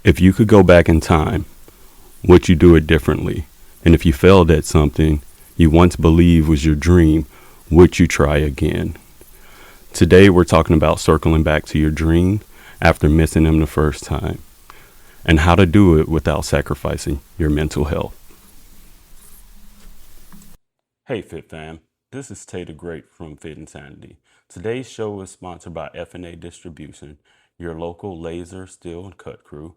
If you could go back in time, would you do it differently? And if you failed at something you once believed was your dream, would you try again? Today we're talking about circling back to your dream after missing them the first time, and how to do it without sacrificing your mental health. Hey Fit fam, this is Tay the Great from Fit Sanity. Today's show is sponsored by F&A Distribution, your local laser, steel, and cut crew.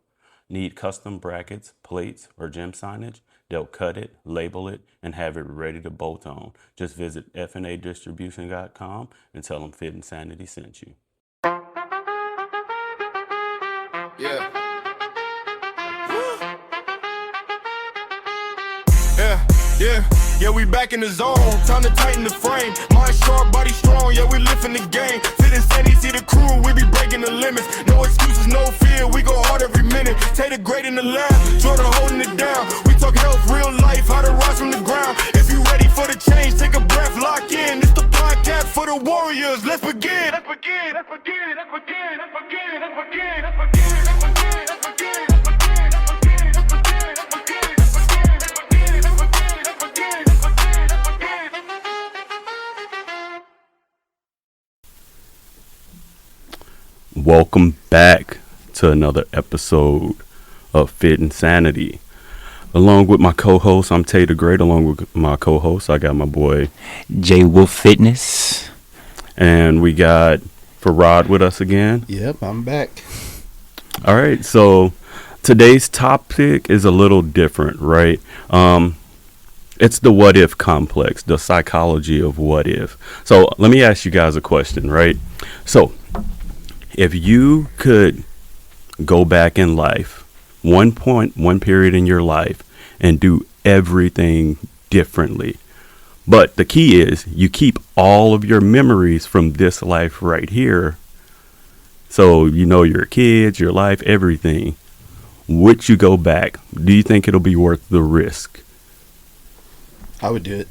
Need custom brackets, plates, or gym signage? They'll cut it, label it, and have it ready to bolt on. Just visit fnadistribution.com and tell them Fit Sanity sent you. Yeah. Yeah, we back in the zone. Time to tighten the frame. Mind sharp, body strong. Yeah, we lifting the game. Fit Sanity, see the crew. We be breaking the limits. No excuses, no fear. We go hard every minute. Take the great in the lab. Jordan holding it down. We talk health, real life, how to rise from the ground. If you ready for the change, take a breath, lock in. It's the podcast for the warriors. Let's begin. Let's begin. Let's begin. Let's begin. Let's begin. Let's begin. Let's begin. Let's begin. Let's begin. Welcome back to another episode of Fit Sanity. Along with my co-host, I'm Tay the Great. Along with my co-host, I got my boy J Wolf Fitness. And we got Feraud with us again. Yep, I'm back. All right, so today's topic is a little different, right? It's the what if complex, the psychology of what if. So let me ask you guys a question, right? So if you could go back in life, one period in your life, and do everything differently, but the key is you keep all of your memories from this life right here. So you know your kids, your life, everything. Would you go back? Do you think it'll be worth the risk? I would do it.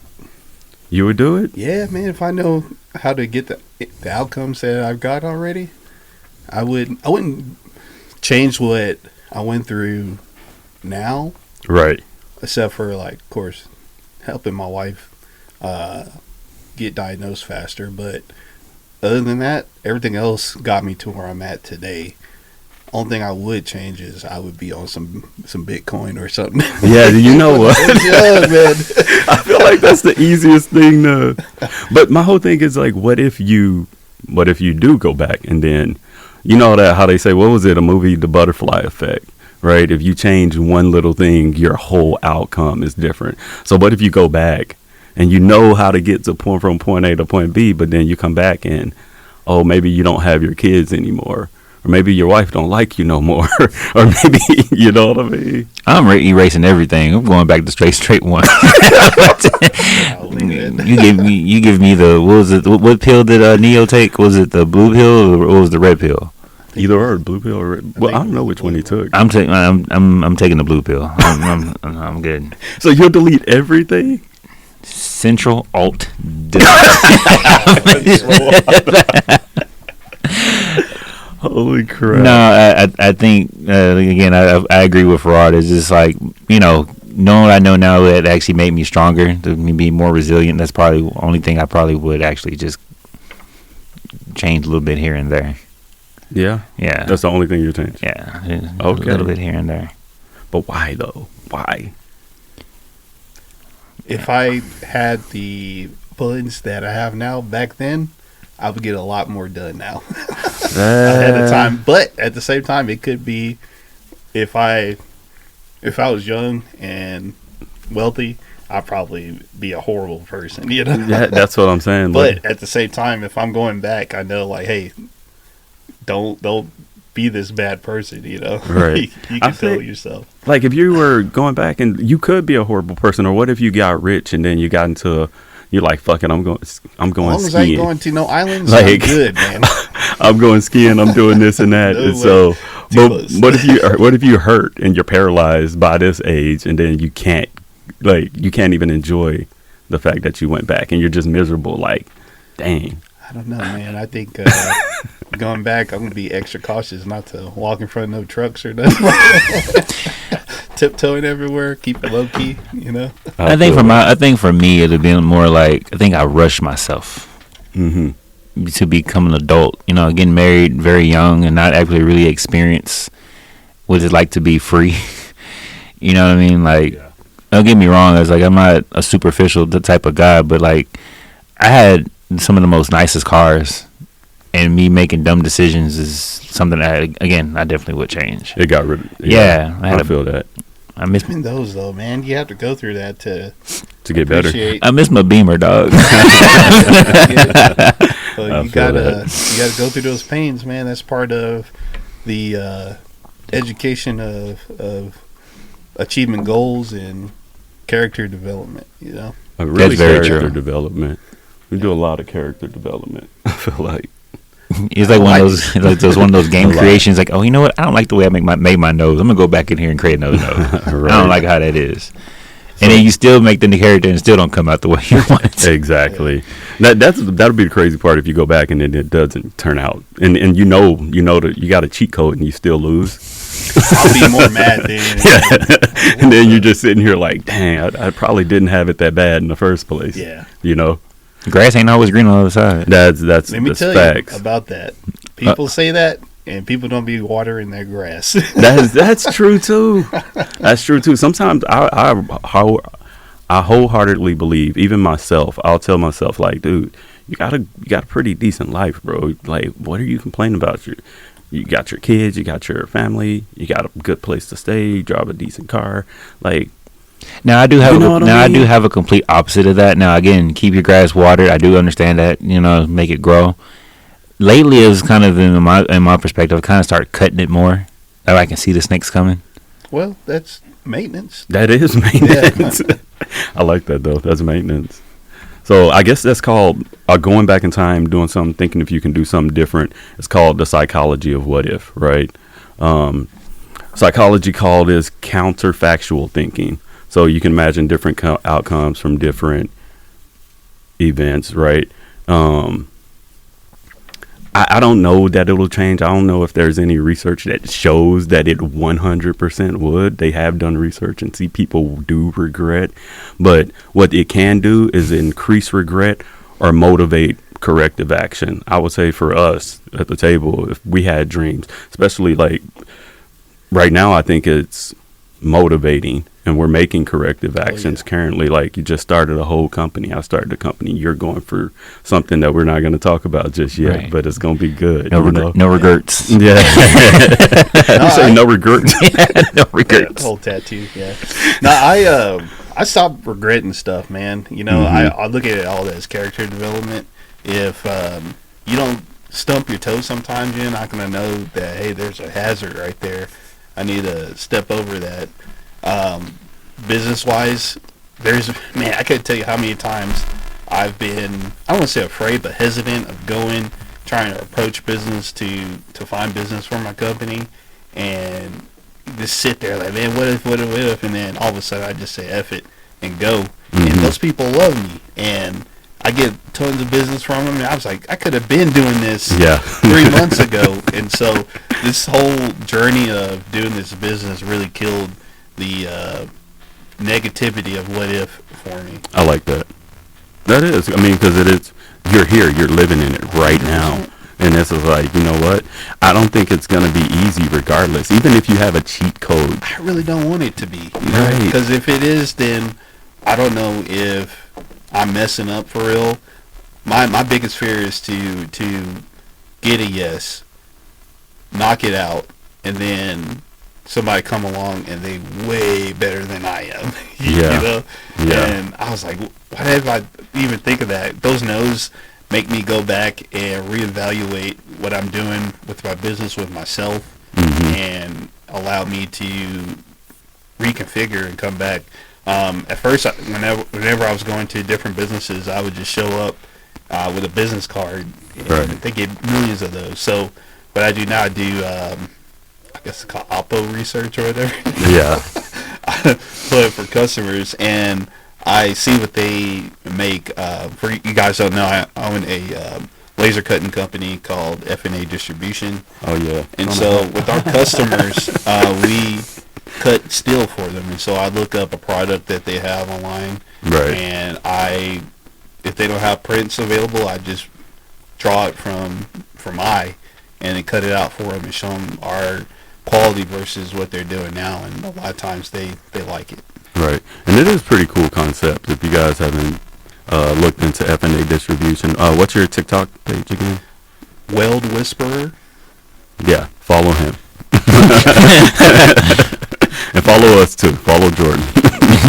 You would do it? Yeah, man. If I know how to get the outcomes that I've got already, I wouldn't change what I went through now. Right. Except for, like, of course, helping my wife get diagnosed faster. But other than that, everything else got me to where I'm at today. Only thing I would change is I would be on some Bitcoin or something. Yeah, you know what? Yeah, man. I feel like that's the easiest thing to. But my whole thing is like, what if you do go back and then, you know that how they say, what was it, a movie, The Butterfly Effect, right? If you change one little thing, your whole outcome is different. So what if you go back and you know how to get from point A to point B, but then you come back and, oh, maybe you don't have your kids anymore. Or maybe your wife don't like you no more. Or maybe, you know what I mean? I'm erasing everything. I'm going back to straight one. You give me the, what was it? What pill did Neo take? Was it the blue pill or what was the red pill? Either or, blue pill or red. Well, I don't know which one he took. I'm taking the blue pill. I'm good. So you'll delete everything? Central Alt. Holy crap. No, I think, again, I agree with Feraud. It's just like, knowing what I know now, that actually made me stronger, to me be more resilient. That's probably the only thing I probably would actually just change a little bit here and there. Yeah? Yeah. That's the only thing you change? Yeah. Okay. A little bit here and there. But why, though? Why? If I had the abilities that I have now back then, I would get a lot more done now. Ahead of time. But at the same time, it could be if I was young and wealthy, I'd probably be a horrible person, Yeah, that's what I'm saying. But at the same time, if I'm going back, I know, like, hey, don't be this bad person, Right. You can tell yourself. Like, if you were going back and you could be a horrible person, or what if you got rich and then you got into you're like, fuck it, I'm going as long skiing. as I ain't going to no islands, like, I'm good, man. I'm going skiing, I'm doing this and that. And so, but what if you hurt and you're paralyzed by this age, and then you can't even enjoy the fact that you went back and you're just miserable, like, dang. I don't know, man. I think going back, I'm gonna be extra cautious not to walk in front of no trucks or nothing. Tiptoeing everywhere, keep it low key. You know. I think for me it'd be more like I think I rushed myself to become an adult. You know, getting married very young and not actually really experience what it's like to be free. You know what I mean? Like, don't get me wrong. It's like I'm not a superficial type of guy, but like I had some of the most nicest cars, and me making dumb decisions is something that I definitely would change. It got rid of. Yeah, I feel that. I miss those though, man. You have to go through that to get better. I miss my Beamer, dog. So you gotta go through those pains, man. That's part of the education of achievement goals and character development. You know, Really, That's very character true. development. We do a lot of character development. I feel like. It's like one of those game creations. Like, oh, you know what? I don't like the way I made my nose. I'm gonna go back in here and create another nose. Right. I don't like how that is. And then you still make the character and it still don't come out the way you want it to. Exactly. That'll be the crazy part if you go back and then it doesn't turn out, and you know that you got a cheat code and you still lose. I'll be more mad then. And then you're just sitting here like, dang, I probably didn't have it that bad in the first place. Yeah. You know, Grass ain't always green on the other side. that's Let me tell facts. you about that. People say that, and people don't be watering their grass. That's true too. That's true too. Sometimes I wholeheartedly believe, even myself, I'll tell myself like, dude, you got a pretty decent life, bro. Like, what are you complaining about? You got your kids, you got your family, you got a good place to stay, you drive a decent car. Like, Now I do have I do have a complete opposite of that. Now again, keep your grass watered. I do understand that, make it grow. Lately, it was kind of in my perspective, I kind of started cutting it more. That way I can see the snakes coming. Well, that's maintenance. that is maintenance. I like that though. That's maintenance. So I guess that's called going back in time, doing something, thinking if you can do something different. It's called the psychology of what if, right? Psychology called is counterfactual thinking. So you can imagine different outcomes from different events, right? I don't know that it'll change. I don't know if there's any research that shows that it 100% would. They have done research and see people do regret. But what it can do is increase regret or motivate corrective action. I would say for us at the table, if we had dreams, especially like right now, I think it's motivating and we're making corrective actions currently. Like, you just started a whole company. I started a company. You're going for something that we're not going to talk about just yet, Right. but it's going to be good. No regrets. Yeah. You say no regrets. No Yeah, regrets. whole tattoo. Yeah. No, I stopped regretting stuff, man. I look at it all as character development. If you don't stump your toe sometimes, you're not going to know that, hey, there's a hazard right there. I need to step over that. Business wise, I couldn't tell you how many times I've been, I don't want to say afraid, but hesitant of trying to approach business to find business for my company, and just sit there like, man, what if, and then all of a sudden I just say F it and go. And those people love me, and I get tons of business from them, and I was like, I could have been doing this 3 months ago. And so this whole journey of doing this business really killed the negativity of what if for me. I like that. That is. I mean, because you're here, you're living in it right now. And this is like, you know what? I don't think it's going to be easy regardless. Even if you have a cheat code. I really don't want it to be. Right. Because if it is, then I don't know if I'm messing up for real. My biggest fear is to get a yes, knock it out, and then somebody come along and they way better than I am. Yeah. Yeah. And I was like, why did I even think of that? Those no's make me go back and reevaluate what I'm doing with my business, with myself, and allow me to reconfigure and come back. At first, whenever I was going to different businesses, I would just show up with a business card, and they get millions of those. So what I do now, I do, I guess it's called Oppo research or whatever. Yeah. But for customers, and I see what they make. For you guys don't know, I own a laser cutting company called F&A Distribution. Oh yeah. And so with our customers, we cut steel for them. And so I look up a product that they have online, Right. and if they don't have prints available, I just draw it from eye and then cut it out for them and show them our quality versus what they're doing now. And a lot of times they like it. Right. And it is a pretty cool concept. If you guys haven't looked into F&A distribution, what's your TikTok page again? Weld Whisperer. Yeah, follow him. And follow us too. Follow Jordan.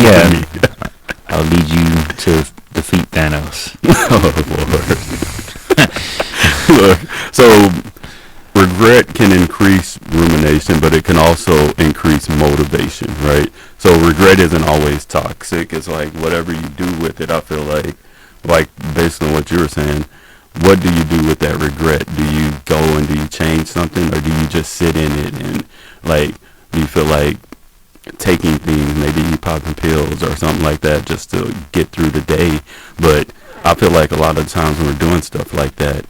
Yeah. I'll lead you to defeat Thanos. Oh, Lord. Look, so regret can increase rumination, but it can also increase motivation, right? So regret isn't always toxic. It's like whatever you do with it, I feel like based on what you were saying, what do you do with that regret? Do you go and do you change something, or do you just sit in it and do you feel like taking things, maybe you popping pills or something like that just to get through the day? But I feel like a lot of times when we're doing stuff like that,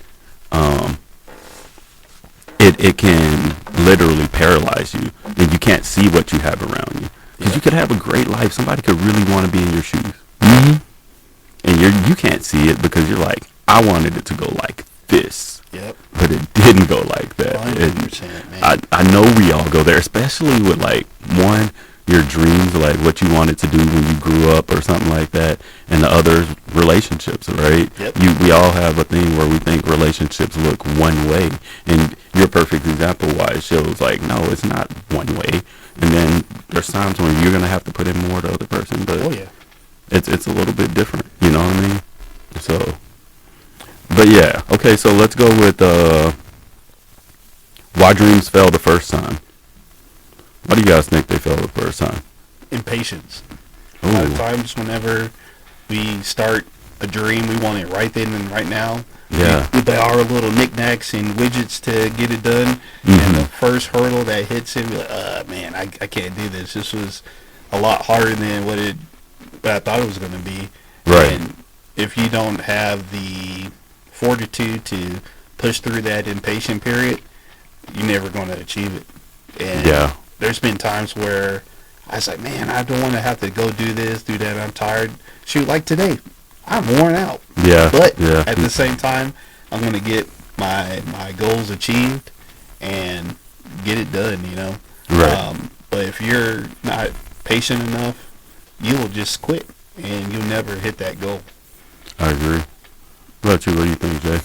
it can literally paralyze you, and you can't see what you have around you. Because you could have a great life. Somebody could really want to be in your shoes. Mm-hmm. And you can't see it because you're like, I wanted it to go like this. Yep. But it didn't go like that. 100%, man. I know we all go there, especially with your dreams, like what you wanted to do when you grew up or something like that, and the other relationships, right? Yep. We all have a thing where we think relationships look one way, and you're a perfect example why it shows like, no, it's not one way. And then there's times when you're going to have to put in more to the other person, but Oh, yeah. it's a little bit different, you know what I mean? So, but yeah, okay, so let's go with why dreams fell the first time. Why do you guys think they fell the first time? Impatience. A Ooh. lot of times whenever we start a dream, we want it right then and right now. Yeah. We buy our little knickknacks and widgets to get it done. And the first hurdle that hits it, we're like, man, I can't do this. This was a lot harder than what I thought it was going to be. Right. And if you don't have the fortitude to push through that impatient period, you're never going to achieve it. And Yeah. there's been times where I was like, man, I don't want to have to go do this, do that. I'm tired. Shoot, like today, I'm worn out. Yeah. But yeah. at the same time, I'm going to get my goals achieved and get it done, you know. Right. But if you're not patient enough, you will just quit and you'll never hit that goal. I agree. What about you? What do you think, Jay?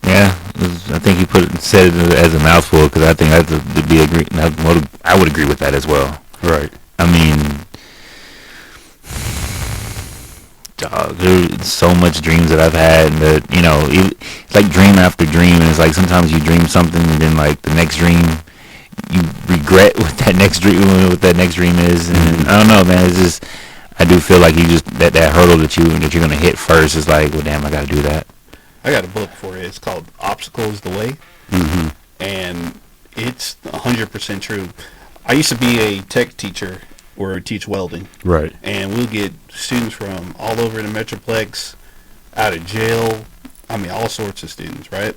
Yeah, I think you said it as a mouthful, because I think I would agree with that as well. Right. I mean, dog, there's so much dreams that I've had that, it's like dream after dream, and it's like sometimes you dream something and then like the next dream you regret what that next dream is, and I don't know, man, it's just, I do feel like you just that hurdle that you're gonna hit first is like, well, damn, I gotta do that. I got a book for you. It's called Obstacle is the Way. Mm-hmm. And it's 100% true. I used to be a tech teacher where I teach welding. Right. And we'll get students from all over the Metroplex, out of jail. I mean, all sorts of students, right?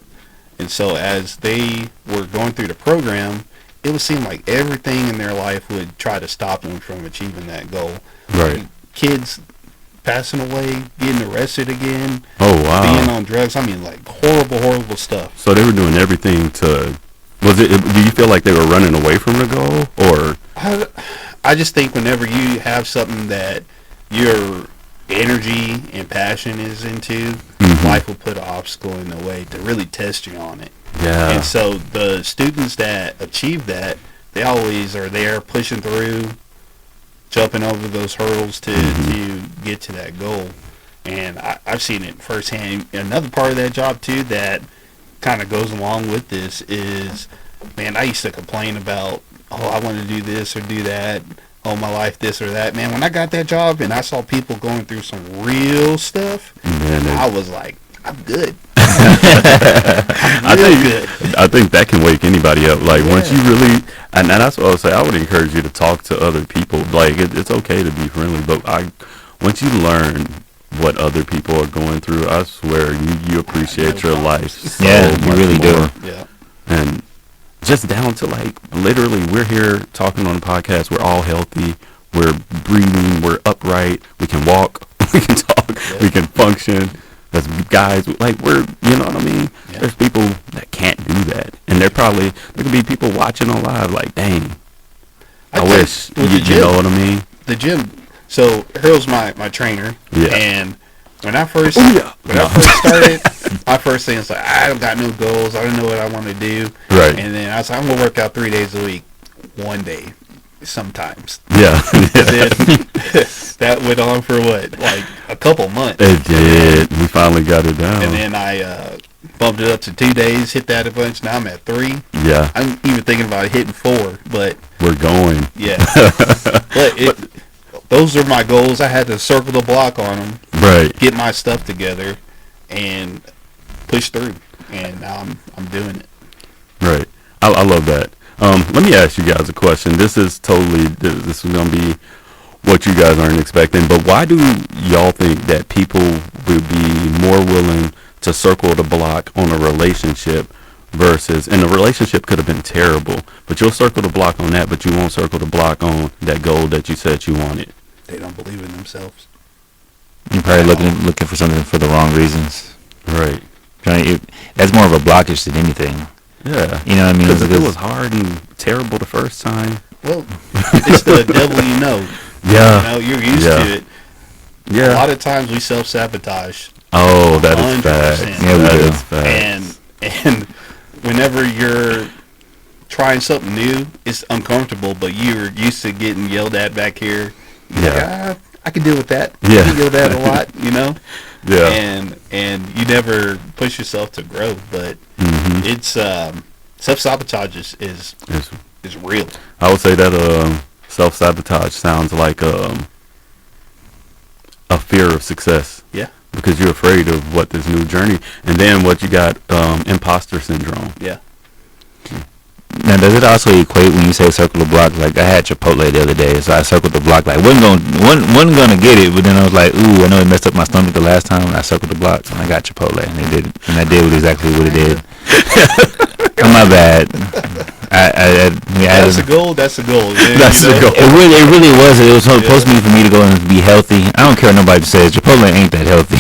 And so as they were going through the program, it would seem like everything in their life would try to stop them from achieving that goal. Right. Kids passing away, getting arrested again, Oh, wow. being on drugs. I mean, like horrible stuff. So they were doing everything to... do you feel like they were running away from the goal, or... I just think whenever you have something that your energy and passion is into, life will put an obstacle in the way to really test you on it. Yeah. And so the students that achieve that, they always are there pushing through, jumping over those hurdles to get to that goal. And I've seen it firsthand. Another part of that job, too, that kind of goes along with this is, man, I used to complain about, I want to do this or do that, my life this or that. Man, when I got that job and I saw people going through some real stuff, I was like, I'm good. I think that can wake anybody up. Like, once you really, and that's what I would say, I would encourage you to talk to other people. Like, it's okay to be friendly, but once you learn what other people are going through, I swear you appreciate your life so Yeah, you much really more. do. Yeah. And just down to like literally, we're here talking on the podcast. We're all healthy. We're breathing. We're upright. We can walk. We can talk. Yeah. We can function. As guys, like we're, you know what I mean? Yeah. There's people that can't do that, and there could be people watching on live like, dang, I think wish with you, the gym- you know what I mean? The gym. So Harold's my trainer. Yeah. And when I first I started, my first thing was like, I don't got no goals. I don't know what I want to do. Right. And then I was like, I'm gonna work out 3 days a week, one day, sometimes. Yeah. And then that went on for what, like a couple months. It did. We finally got it down. And then I bumped it up to 2 days, hit that a bunch. Now I'm at 3. Yeah, I'm even thinking about hitting 4, but we're going. yeah. But those are my goals. I had to circle the block on them, Right. get my stuff together, and push through. And now I'm doing it. Right. I love that. Let me ask you guys a question. This is going to be what you guys aren't expecting, but why do y'all think that people will be more willing to circle the block on a relationship versus, and the relationship could have been terrible, but you'll circle the block on that, but you won't circle the block on that goal that you said you wanted? They don't believe in themselves. You're probably looking for something for the wrong reasons. Right. That's more of a blockage than anything. Yeah. You know what I mean? Because if it was hard and terrible the first time. Well, it's the devil you know. Yeah. You know, you're used Yeah. to it. Yeah. A lot of times we self-sabotage. Oh, that is 100%. facts. Yeah, we That do. is facts. And whenever you're trying something new, it's uncomfortable, but you're used to getting yelled at back here. You're Yeah. like, I can deal with that. Yeah. I can deal with that a lot, you know? Yeah. And you never push yourself to grow, but Mhm. it's self-sabotage is It's, real. I would say that self-sabotage sounds like a fear of success. Yeah. Because you're afraid of what this new journey, and then what you got, imposter syndrome. Yeah. Now, does it also equate when you say circle the block? Like, I had Chipotle the other day, so I circled the block. Like, wasn't gonna get it, but then I was like, ooh, I know it messed up my stomach the last time, and I circled the block, and I got Chipotle, and they did, and I did exactly what it did. Oh, my bad. That's the goal. That's the goal. Yeah, That's you the know? goal. It really was. It was supposed to be for me to go and be healthy. I don't care what nobody says. Chipotle ain't that healthy.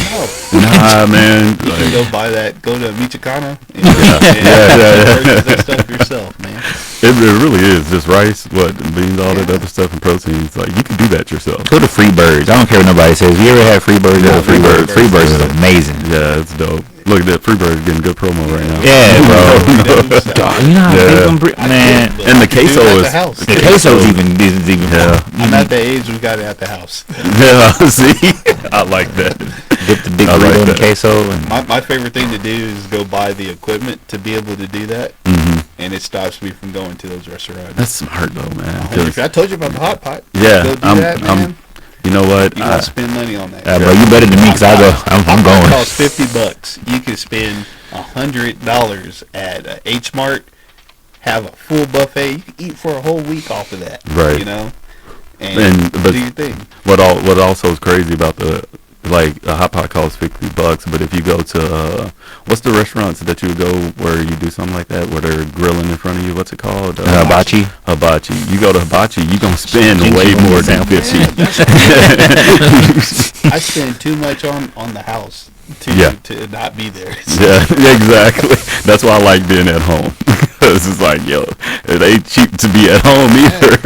Nah, man. You can go buy that. Go to Michoacana and Yeah. purchase that stuff yourself, man. It really is just rice, beans, all that other stuff, and proteins. Like, you can do that yourself. Go to Freebirds. I don't care what nobody says. You ever had Freebirds? Yeah, Freebirds. Freebirds is amazing. Yeah, it's dope. Look at that, Freebird getting good promo right now. Yeah, bro. Dog, you know how Yeah. man. And the queso at is the house. The queso is even Yeah. I'm at the age we got it at the house. Yeah, see, I like that. Dip the big I like burrito in the that. queso and My favorite thing to do is go buy the equipment to be able to do that, and it stops me from going to those restaurants. That's smart though, man. 'Cause- I told you about the hot pot. Yeah, Go do that, man. you know what? You want to spend money on that. bro, you better than me because I'm It going. costs $50. You can spend $100 at H Mart, have a full buffet. You can eat for a whole week off of that. Right. You know, and but do your thing. what also is crazy about a hot pot costs $50, but if you go to what's the restaurants that you go where you do something like that where they're grilling in front of you? What's it called? Hibachi. Hibachi. You go to hibachi, you gonna spend way more than 50. I spend too much on the house to not be there. Yeah, exactly. That's why I like being at home. It's just like, yo, it ain't cheap to be at home either.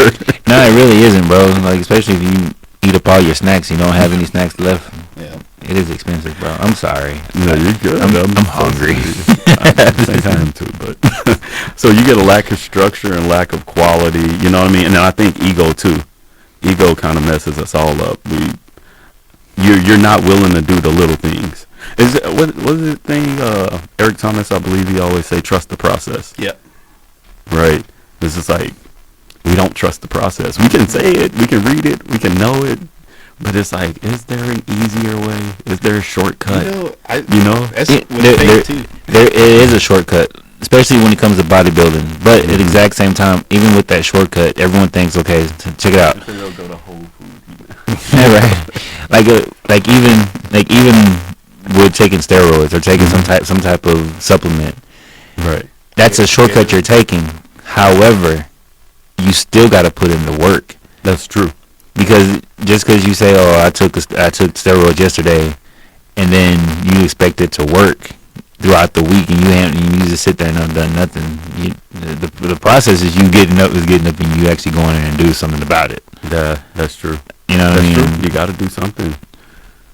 No, it really isn't, bro. Like, especially if you eat up all your snacks, you don't have any snacks left. Yeah. It is expensive, bro. I'm sorry. No, you're good. I'm hungry. At the same time too, but so you get a lack of structure and lack of quality. You know what I mean? And then I think ego too. Ego kind of messes us all up. You're not willing to do the little things. Is it what is the thing? Eric Thomas, I believe he always say, trust the process. Yep. Right. This is like we don't trust the process. We can say it, we can read it, we can know it, but it's like, is there an easier way? Is there a shortcut? That's It- with there- faith too. There is a shortcut, especially when it comes to bodybuilding. But at the exact same time, even with that shortcut, everyone thinks, okay, check it out. Go to Whole Foods. Yeah, right. even with taking steroids or taking some type of supplement, Right. that's a shortcut you're taking. However, you still got to put in the work. That's true. Because just because you say, "Oh, I took steroids yesterday," and then you expect it to work throughout the week, and you just sit there and have done nothing. The process is you getting up, and you actually going in and do something about it. Yeah, that's true. You know what I mean? True. You got to do something.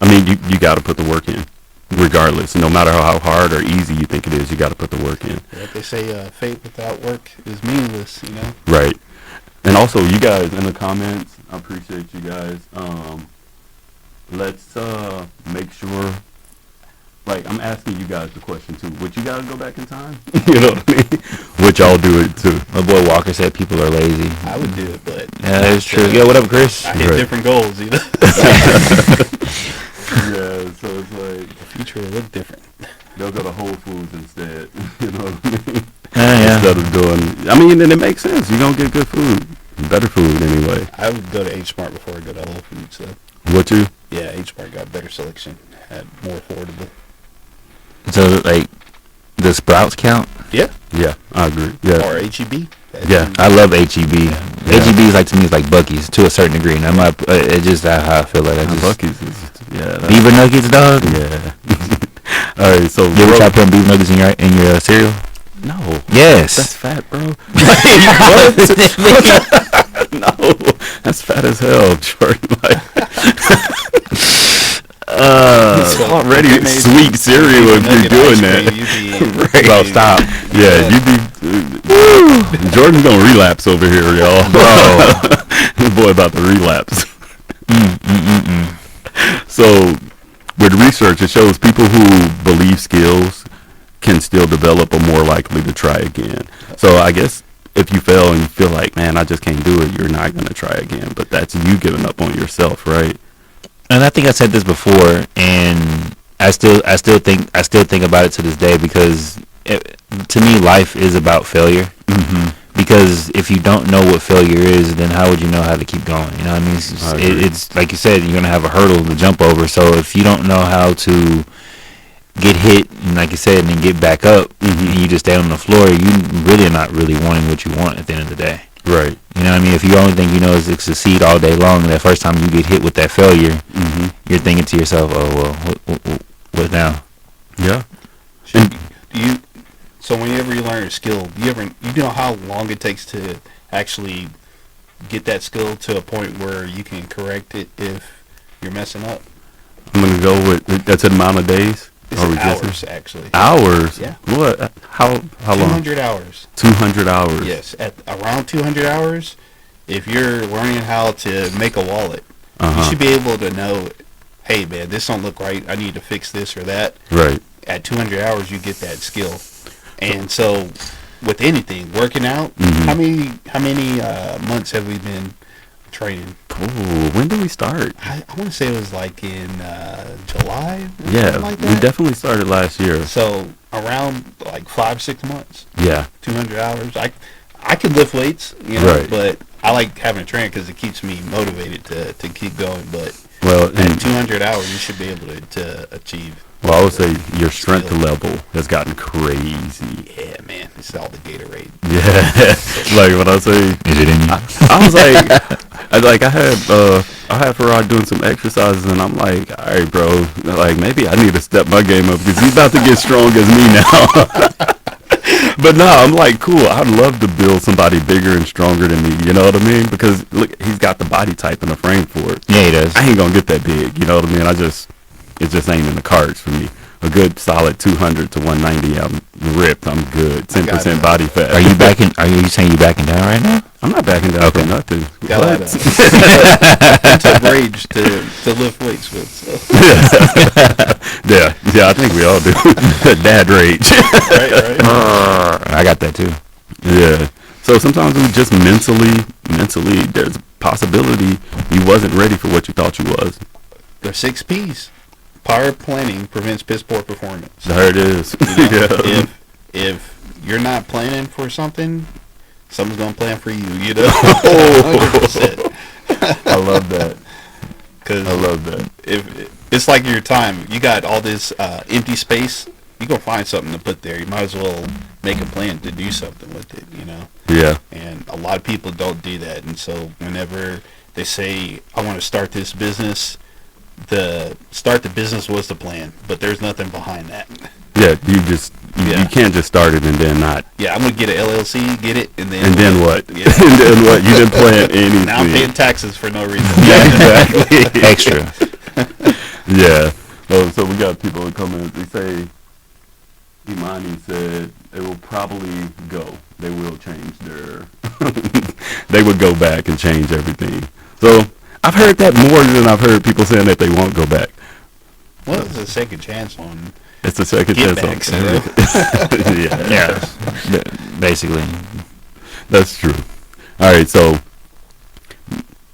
I mean, you got to put the work in, regardless. No matter how hard or easy you think it is, you got to put the work in. Yeah, they say faith without work is meaningless. You know. Right. And also, you guys in the comments, I appreciate you guys. Let's make sure. Like, I'm asking you guys the question too. Would you guys go back in time? You know what I mean? Would y'all do it too? My boy Walker said people are lazy. I would do it, but yeah, that's true. Yeah, what up, Chris? I hit different goals, you know. Yeah, so it's like The future will look different. they'll go to Whole Foods instead. You know what I mean? Yeah. Instead of doing, I mean, and it makes sense. You're gonna get good food, better food anyway. I would go to H Mart before I go to Whole Foods. So What you? yeah, H Mart got better selection, had more affordable. So, like, does Sprouts count? Yeah, Yeah, I agree. Yeah, or HEB. Yeah. I love HEB. Yeah. HEB is like, to me, it's like Buc-ee's to a certain degree, and I'm not. It's just how I feel like. I just Buc-ee's is, yeah. beaver nuggets, dog. Yeah. All right, so You ever try putting beef nuggets in your cereal? no. Yes. That's fat, bro. What? No, that's fat as hell, Jordan. Like, it's already sweet cereal if you're doing that. Right. Bro, stop. Yeah, you be. Jordan's gonna relapse over here, y'all. Bro. This boy about to relapse. So, with research, it shows people who believe skills can still develop are more likely to try again. So, I guess if you fail and you feel like, man, I just can't do it, you're not gonna try again. But that's you giving up on yourself, right? And I think I said this before, and I still think about it to this day, because to me, life is about failure. Mm-hmm. Because if you don't know what failure is, then how would you know how to keep going? You know what I mean? It's like you said, you're going to have a hurdle to jump over. So if you don't know how to get hit, and like you said, and then get back up, and you just stay on the floor, you really are not really wanting what you want at the end of the day. Right. You know what I mean? If you only thing you know is to succeed all day long, and that first time you get hit with that failure, you're thinking to yourself, oh, well, what now? Yeah. So whenever you learn a skill, you know how long it takes to actually get that skill to a point where you can correct it if you're messing up? I'm gonna go with that's an amount of days. It's Or we hours, guessing? actually. Hours? Yeah. What? How long? 200 hours. 200 hours. Yes, at around 200 hours, if you're learning how to make a wallet, you should be able to know, hey, man, this don't look right. I need to fix this or that. Right. At 200 hours, you get that skill. And so, with anything, working out, how many months have we been training? Ooh, when did we start? I want to say it was like in July. Or Yeah, something like we that. definitely started last year. So around like 5-6 months, Yeah. 200 hours. I could lift weights, you know, Right. but I like having a trainer because it keeps me motivated to keep going. But Well, at 200 hours, you should be able to achieve. well, I would say your strength level has gotten crazy. Yeah, man, it's all the Gatorade. Yeah, like what I say. Is it in you? I was like, I had Feraud doing some exercises, and I'm like, all right, bro, like maybe I need to step my game up because he's about to get strong as me now. But no, I'm like, cool. I'd love to build somebody bigger and stronger than me. You know what I mean? Because look, he's got the body type and the frame for it. Yeah, he does. I ain't gonna get that big. You know what I mean? It just ain't in the cards for me. A good solid 200 to 190. I'm ripped. I'm good. 10% body fat. Are you backing? Are you saying you backing down right now? I'm not backing down for nothing. Got a lot What? of rage to lift weights with. So. Yeah, I think we all do. Dad rage. Right. I got that too. Yeah. So sometimes we just mentally, there's a possibility you wasn't ready for what you thought you was. The 6 P's. Prior planning prevents piss poor performance. There it is. You know, Yeah. if you're not planning for something, someone's gonna plan for you. You know. 100%. I love that. Because I love that. if it's like your time, you got all this empty space, you gonna find something to put there. You might as well make a plan to do something with it, you know. Yeah. And a lot of people don't do that, and so whenever they say, "I want to start this business," the business was the plan, but there's nothing behind that. Yeah, you can't just start it and then not. Yeah, I'm gonna get an LLC, get it, and then what? Yeah. And then what? You didn't plan anything. Now I'm paying taxes for no reason. Yeah, exactly. Extra. Yeah. So we got people that come in. They say, Imani said they will probably go. They will change their. They would go back and change everything. So I've heard that more than I've heard people saying that they won't go back. Well, it's a second chance on. It's a second Get chance backs, on. you know? Yeah. Basically. That's true. All right, so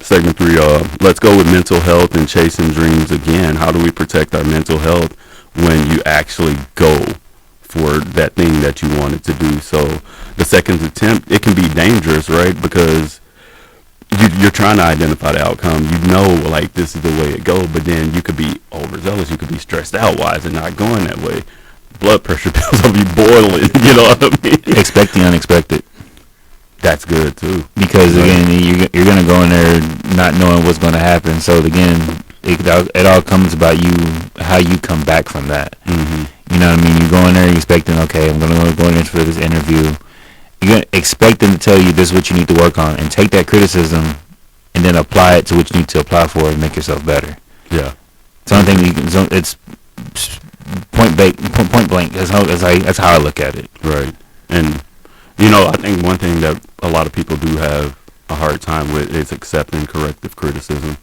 segment 3, let's go with mental health and chasing dreams again. How do we protect our mental health when you actually go for that thing that you wanted to do? So the second attempt, it can be dangerous, right? Because you're trying to identify the outcome. You know, like, this is the way it goes, but then you could be overzealous. You could be stressed out. Why is it not going that way? Blood pressure pills will be boiling. You know what I mean? Expect the unexpected. That's good too. Because again, you're going to go in there not knowing what's going to happen. So again, it all comes about you, how you come back from that. Mm-hmm. You know what I mean? You go in there expecting, okay, I'm going to go in there for this interview. You're going to expect them to tell you this is what you need to work on, and take that criticism and then apply it to what you need to apply for and make yourself better. Yeah. Something it's point blank. That's how I look at it. Right. And you know, I think one thing that a lot of people do have a hard time with is accepting corrective criticism.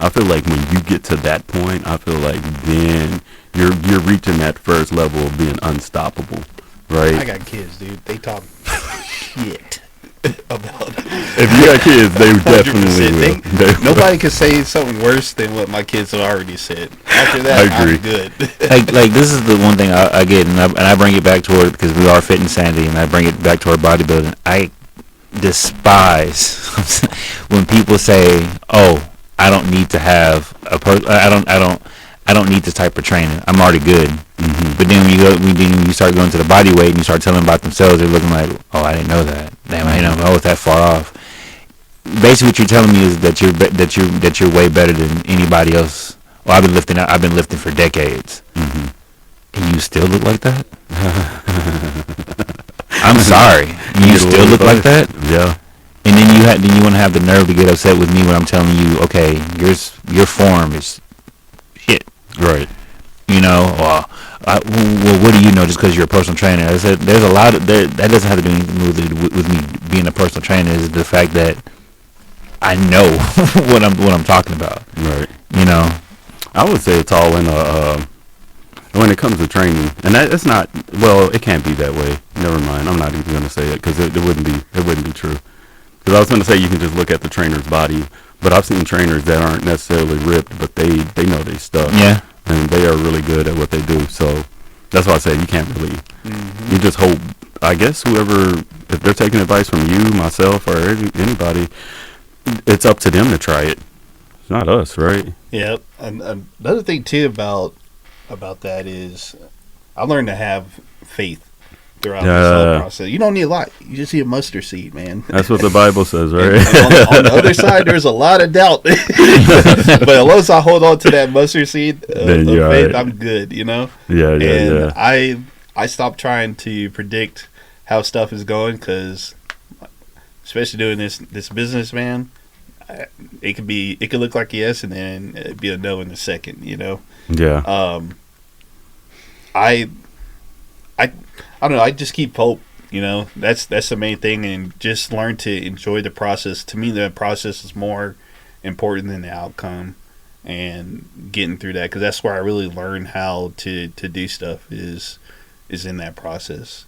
I feel like when you get to that point, I feel like then you're reaching that first level of being unstoppable, right? I got kids, dude. They talk shit about it. If you got kids, they definitely 100%. will. Nobody can say something worse than what my kids have already said. After that, I agree. I'm good. like this is the one thing I get, and I bring it back toward, because we are Fit Sanity, and I bring it back toward bodybuilding. I despise when people say, "Oh, I don't need to have I don't need this type of training. I'm already good." Mm-hmm. But then when you start going to the body weight and you start telling them about themselves, they're looking like, "Oh, I didn't know that. Damn, I didn't know I was that far off." Basically, what you're telling me is that you're way better than anybody else. Well, I've been lifting for decades, Mm-hmm. and you still look like that. I'm sorry, you still look like that. Yeah. And then you want to have the nerve to get upset with me when I'm telling you, okay, your form is shit. Right. You know, well, what do you know just because you're a personal trainer? I said, there's a lot of that doesn't have to do anything with me being a personal trainer. Is the fact that I know what I'm talking about. Right. You know, I would say it's all in when it comes to training, and that it's not. Well, it can't be that way. Never mind. I'm not even going to say it because it wouldn't be true. Because I was going to say you can just look at the trainer's body, but I've seen trainers that aren't necessarily ripped, but they know they stuff. Yeah. And they are really good at what they do. So that's why I say you can't really. Mm-hmm. You just hope. I guess whoever, if they're taking advice from you, myself, or anybody, it's up to them to try it. It's not us, right? Yeah. And another thing too about that is I learned to have faith throughout this whole process. You don't need a lot. You just need a mustard seed, man. That's what the Bible says, right? And on the other side, there's a lot of doubt. But as long as I hold on to that mustard seed of faith, right. I'm good, you know? Yeah. I stopped trying to predict how stuff is going because, especially doing this business, man, it could look like yes, and then it'd be a no in a second, you know? Yeah. I don't know. I just keep hope. You know, that's the main thing, and just learn to enjoy the process. To me, the process is more important than the outcome, and getting through that, because that's where I really learn how to do stuff is in that process.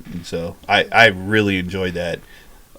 And so I really enjoy that.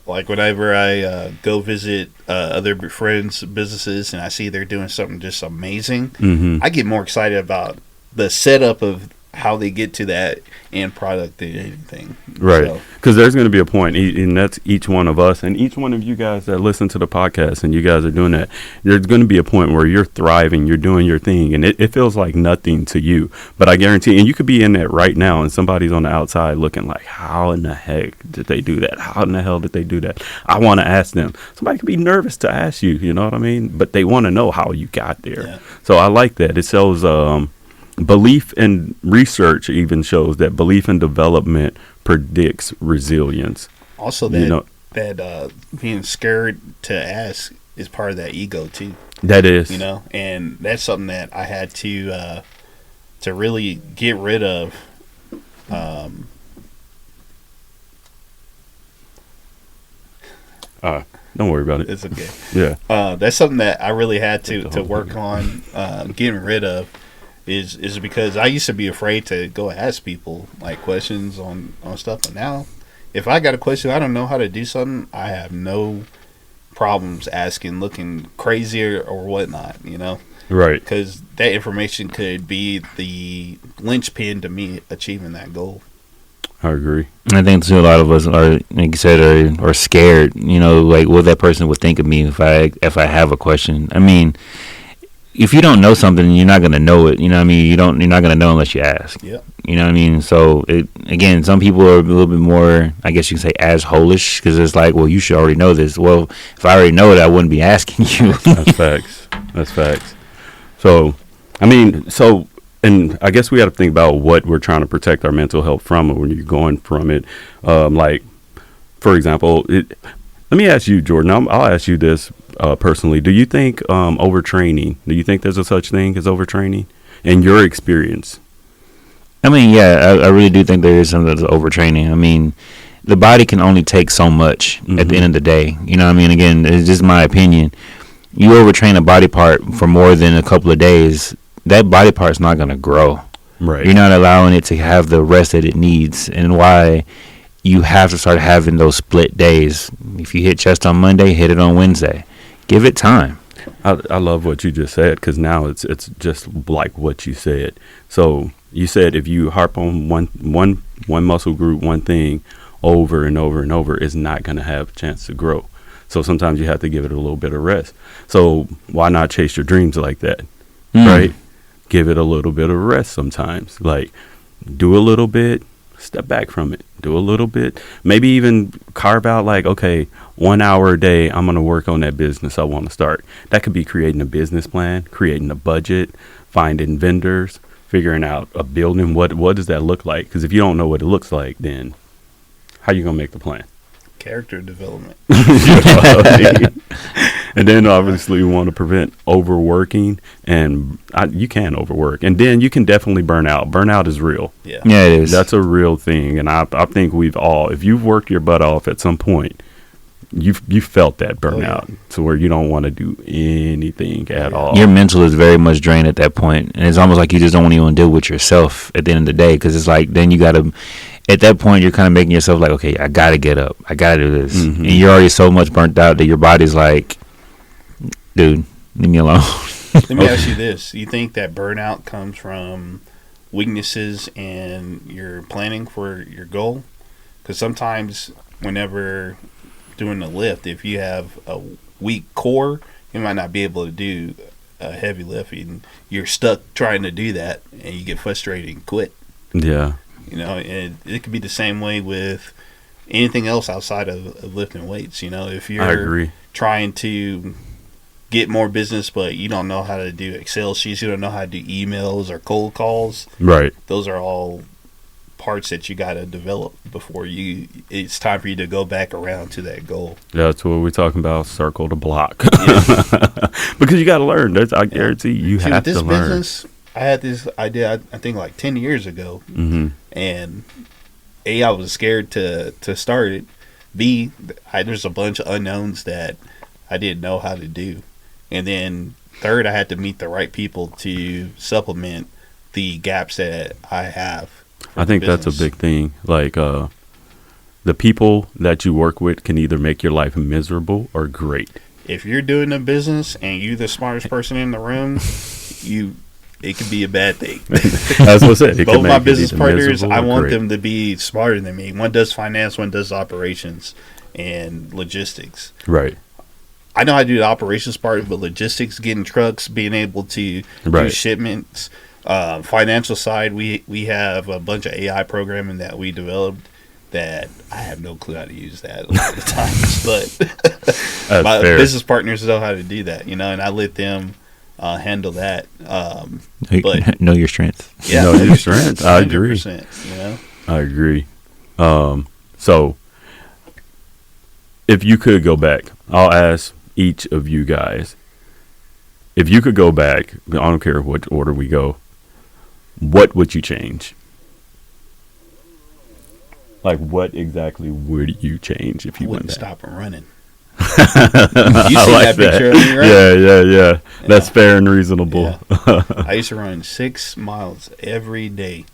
Like whenever I go visit other friends' businesses and I see they're doing something just amazing, mm-hmm. I get more excited about the setup of how they get to that end product and anything. Right. Because there's going to be a point, and that's each one of us and each one of you guys that listen to the podcast, and you guys are doing that. There's going to be a point where you're thriving, you're doing your thing, and it feels like nothing to you. But I guarantee, and you could be in that right now, and somebody's on the outside looking like, how in the heck did they do that? How in the hell did they do that? I want to ask them. Somebody could be nervous to ask you, you know what I mean? But they want to know how you got there. Yeah. So I like that. It shows belief and research even shows that belief and development predicts resilience. Also, that being scared to ask is part of that ego too. That is, and that's something that I had to really get rid of. Don't worry about it. It's okay. Yeah. That's something that I really had to work on getting rid of. Is because I used to be afraid to go ask people like questions on stuff, but now if I got a question, I don't know how to do something, I have no problems asking, looking crazy or whatnot, Right. Because that information could be the linchpin to me achieving that goal. I agree. I think too, a lot of us are, like you said, are scared. Like what that person would think of me if I have a question. I mean, if you don't know something, you're not gonna know it. You know what I mean? You're not gonna know unless you ask. Yeah. You know what I mean? So again, some people are a little bit more, I guess you can say, assholish, because it's like, well, you should already know this. Well, if I already know it, I wouldn't be asking you. That's facts. So, and I guess we got to think about what we're trying to protect our mental health from when you're going from it. Like, for example, let me ask you, Jordan. I'll ask you this. Personally, do you think overtraining? Do you think there's a such thing as overtraining in your experience? I mean, yeah, I really do think there is something that's overtraining. I mean, the body can only take so much at the end of the day. You know what I mean? Again, it's just my opinion. You overtrain a body part for more than a couple of days, that body part's not going to grow. Right. You're not allowing it to have the rest that it needs, and why you have to start having those split days. If you hit chest on Monday, hit it on Wednesday. Give it time. I love what you just said, because now it's just like what you said. So you said if you harp on one muscle group, one thing over and over and over, it's not going to have a chance to grow. So sometimes you have to give it a little bit of rest. So why not chase your dreams like that? Right? Give it a little bit of rest sometimes. Like, do a little bit, step back from it. Do a little bit. Maybe even carve out like, okay, 1 hour a day, I'm going to work on that business I want to start. That could be creating a business plan, creating a budget, finding vendors, figuring out a building. What does that look like? Because if you don't know what it looks like, then how you going to make the plan? Character development. And then obviously you want to prevent overworking, and you can overwork, and then you can definitely burn out. Burnout is real. Yeah, it is. That's a real thing, and I think we've all, if you've worked your butt off at some point, you felt that burnout to where you don't want to do anything at all. Your mental is very much drained at that point, and it's almost like you just don't even deal with yourself at the end of the day, because it's like then you got to, at that point you're kind of making yourself like, okay, I got to get up, I got to do this, and you're already so much burnt out that your body's like, dude, leave me alone. Let me ask you this. You think that burnout comes from weaknesses in your planning for your goal? Because sometimes whenever doing a lift, if you have a weak core, you might not be able to do a heavy lift, and you're stuck trying to do that, and you get frustrated and quit. Yeah. And it could be the same way with anything else outside of lifting weights. If you're I agree. trying to get more business, but you don't know how to do Excel sheets, you don't know how to do emails or cold calls. Right. Those are all parts that you got to develop before it's time for you to go back around to that goal. That's what we're talking about, circle the block. Because you got to learn. I guarantee you have to learn. Business, I had this idea, I think like 10 years ago, and A, I was scared to start it. B, there's a bunch of unknowns that I didn't know how to do. And then third, I had to meet the right people to supplement the gaps that I have. I think that's a big thing. Like, the people that you work with can either make your life miserable or great. If you're doing a business and you're the smartest person in the room, it could be a bad thing. That's what I said. Both my business partners, I want them to be smarter than me. One does finance, one does operations and logistics. Right. I know how to do the operations part, but logistics, getting trucks, being able to do shipments, financial side, we have a bunch of AI programming that we developed that I have no clue how to use that a lot of times, but my business partners know how to do that, and I let them handle that. But know your strengths. Yeah, know your strengths. I agree. I agree. So if you could go back, I'll ask each of you guys, if you could go back, I don't care what order we go, what would you change? Like, what exactly would you change if you went back? Stop and running. You see that picture of me, right? Yeah. That's fair and reasonable. Yeah. I used to run 6 miles every day.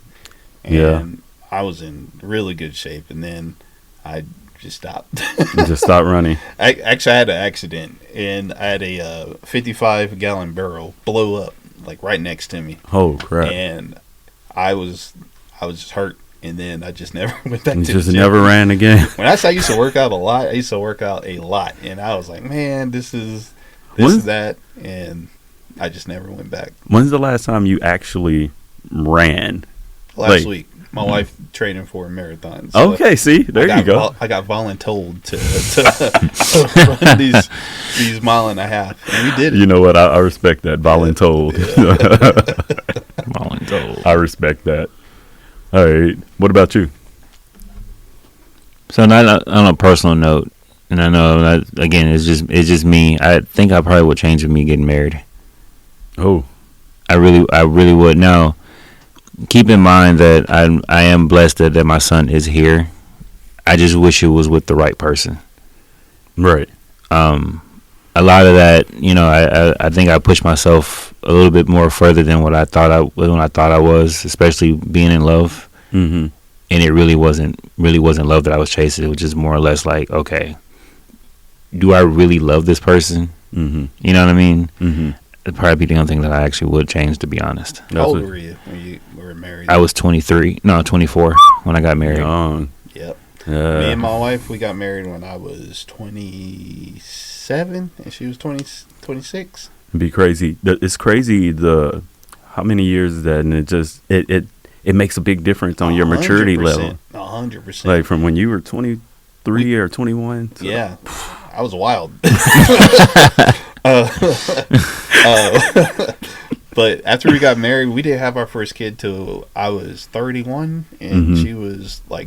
And I was in really good shape. And then I just stopped. Just stopped running. I had an accident. And I had a 55-gallon barrel blow up, like, right next to me. Oh, crap. And I was just hurt. And then I just never went back to the just gym. Never ran again. When I say I used to work out a lot, and I was like, man, this is that, and I just never went back. When's the last time you actually ran? Last week. My wife training for a marathon. So okay, see, there you go. I got voluntold to run these mile and a half, and we did it. You know what? I respect that. Voluntold. Voluntold. I respect that. All right. What about you? So on a personal note, and I know that, again, it's just me. I think I probably would change with me getting married. Oh, I really would. Now, keep in mind that I am blessed that my son is here. I just wish it was with the right person. Right. A lot of that, I think I pushed myself a little bit more further than what I thought I was, especially being in love. Mm-hmm. And it really wasn't love that I was chasing. It was just more or less like, okay, do I really love this person? Mm-hmm. You know what I mean? Mm-hmm. It'd probably be the only thing that I actually would change, to be honest. How old were you when you were married? I was 24 when I got married. Yep. Yeah. Me and my wife, we got married when I was 27 and she was 26. It'd be crazy. It's crazy how many years is that, and it makes a big difference on your maturity level. 100%. Like from when you were 23 or 21. Yeah. I was wild. But after we got married, we didn't have our first kid till I was 31 and she was like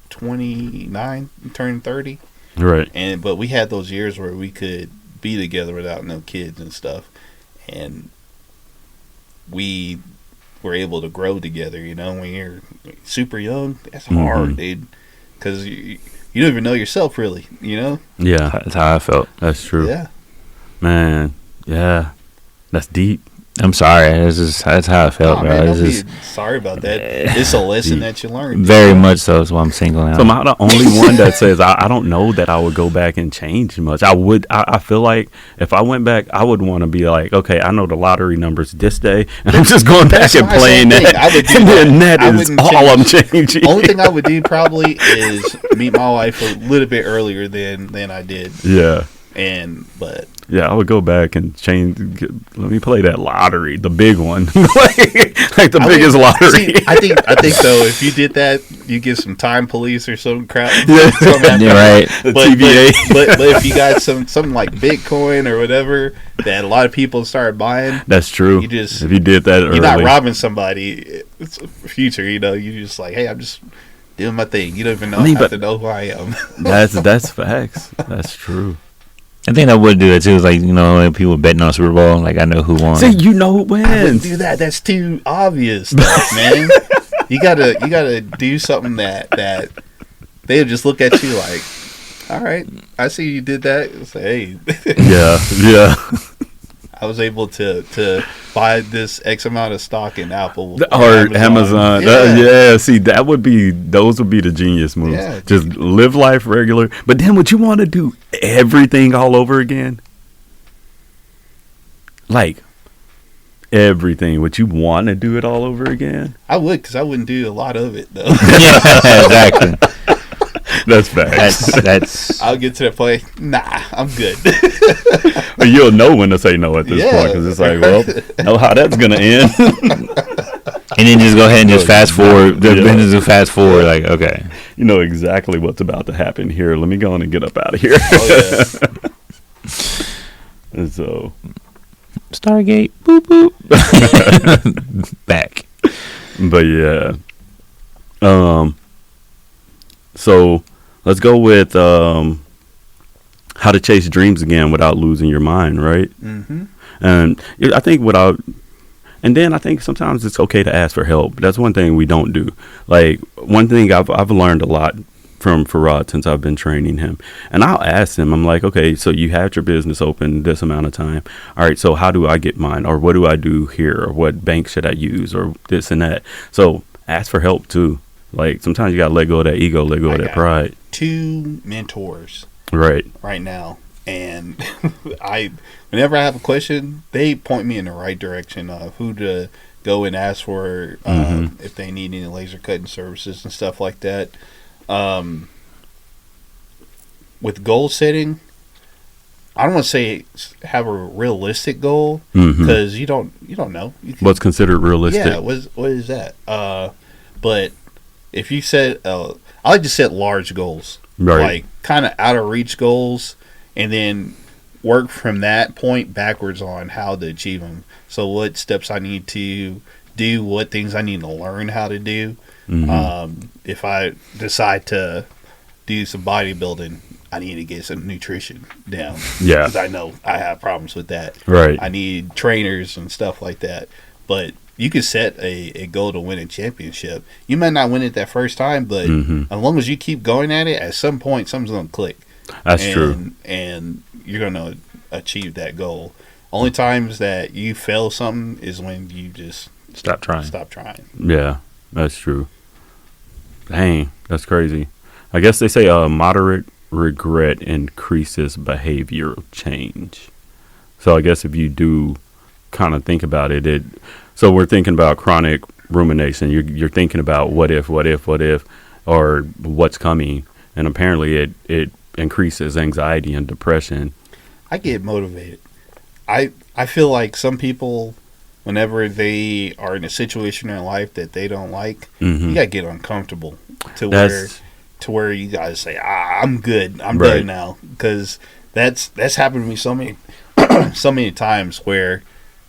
29, turning 30. Right. But we had those years where we could be together without no kids and stuff, and we were able to grow together. When you're super young, that's hard, dude, because you don't even know yourself, really. Yeah, that's how I felt. That's true. Yeah, man. Yeah, that's deep. I'm sorry. That's how I felt, bro. Man, don't be sorry about that. It's a lesson that you learned. Very much so. That's why I'm single now. So I'm the only one that says I don't know that I would go back and change much. I feel like if I went back, I would want to be like, okay, I know the lottery numbers this day, and I'm just going back and playing that. And then that is all I'm changing. Only thing I would do probably is meet my wife a little bit earlier than I did. Yeah. But yeah, I would go back and change. Let me play that lottery, the big one, like the biggest lottery. See, I think though, if you did that, you get some time police or some crap. Yeah, right. But if you got something like Bitcoin or whatever that a lot of people started buying, that's true. If you did that early, you're not robbing somebody. It's future, you're just like, hey, I'm just doing my thing. You don't even have to know who I am. That's facts. That's true. I think I would do it too. It's like, when people betting on Super Bowl, like I know who won. See, who wins. I wouldn't do that. That's too obvious stuff, man. You gotta do something that they'll just look at you like, all right, I see you did that. Say, hey, yeah. I was able to buy this X amount of stock in Apple or Amazon. See, those would be the genius moves. Yeah, just live life regular. But then would you want to do everything all over again? Like, everything. Would you want to do it all over again? I would, because I wouldn't do a lot of it though. Yeah, exactly. That's facts. That's I'll get to that point. Nah, I'm good. You'll know when to say no at this point, because it's like, well, know how that's gonna end. and then just go ahead and just fast forward. The business will fast forward. Like, okay, You know exactly what's about to happen here. Let me go on and get up out of here. Oh, yeah. And so, Stargate, boop boop, back. but yeah. So let's go with how to chase dreams again without losing your mind, right? Mm-hmm. And I think and then I think sometimes it's okay to ask for help. That's one thing we don't do. Like, one thing I've learned a lot from Feraud since I've been training him. And I'll ask him, I'm like, okay, so you had your business open this amount of time. All right, so how do I get mine? Or what do I do here? Or what bank should I use? Or this and that. So ask for help too. Like, sometimes you got to let go of that ego, let go of that pride. 2 mentors Right now. And whenever I have a question, they point me in the right direction of who to go and ask for if they need any laser cutting services and stuff like that. With goal setting, I don't want to say have a realistic goal, because you don't know. What's considered realistic? Yeah, what is that? But if you set, I like to set large goals, Right. like kind of out of reach goals, and then work from that point backwards on how to achieve them. So what steps I need to do, what things I need to learn how to do. If I decide to do some bodybuilding, I need to get some nutrition down. Yeah. Because I know I have problems with that. Right. I need trainers and stuff like that. But you can set a goal to win a championship. You might not win it that first time, but as long as you keep going at it, at some point, something's going to click. That's true. And you're going to achieve that goal. Only times that you fail something is when you just Stop trying. Yeah, that's true. Dang, that's crazy. I guess they say moderate regret increases behavioral change. So I guess if you do kind of think about it, so we're thinking about chronic rumination. You're thinking about what if, or what's coming, and apparently it increases anxiety and depression. I get motivated. I feel like some people, whenever they are in a situation in life that they don't like, you gotta get uncomfortable to where you guys say, I'm good, I'm done now, because that's happened to me so many times where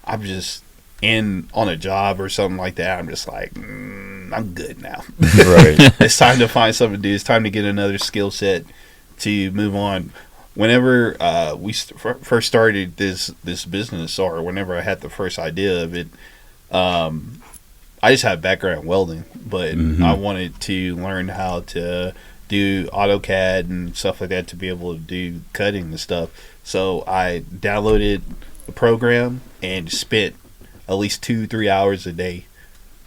I'm just on a job or something like that. I'm just like, I'm good now. Right. It's time to find something to do. It's time to get another skill set to move on. Whenever we first started this business, or whenever I had the first idea of it, I just had background in welding, but I wanted to learn how to do AutoCAD and stuff like that to be able to do cutting and stuff. So I downloaded the program and spent at least 2-3 hours a day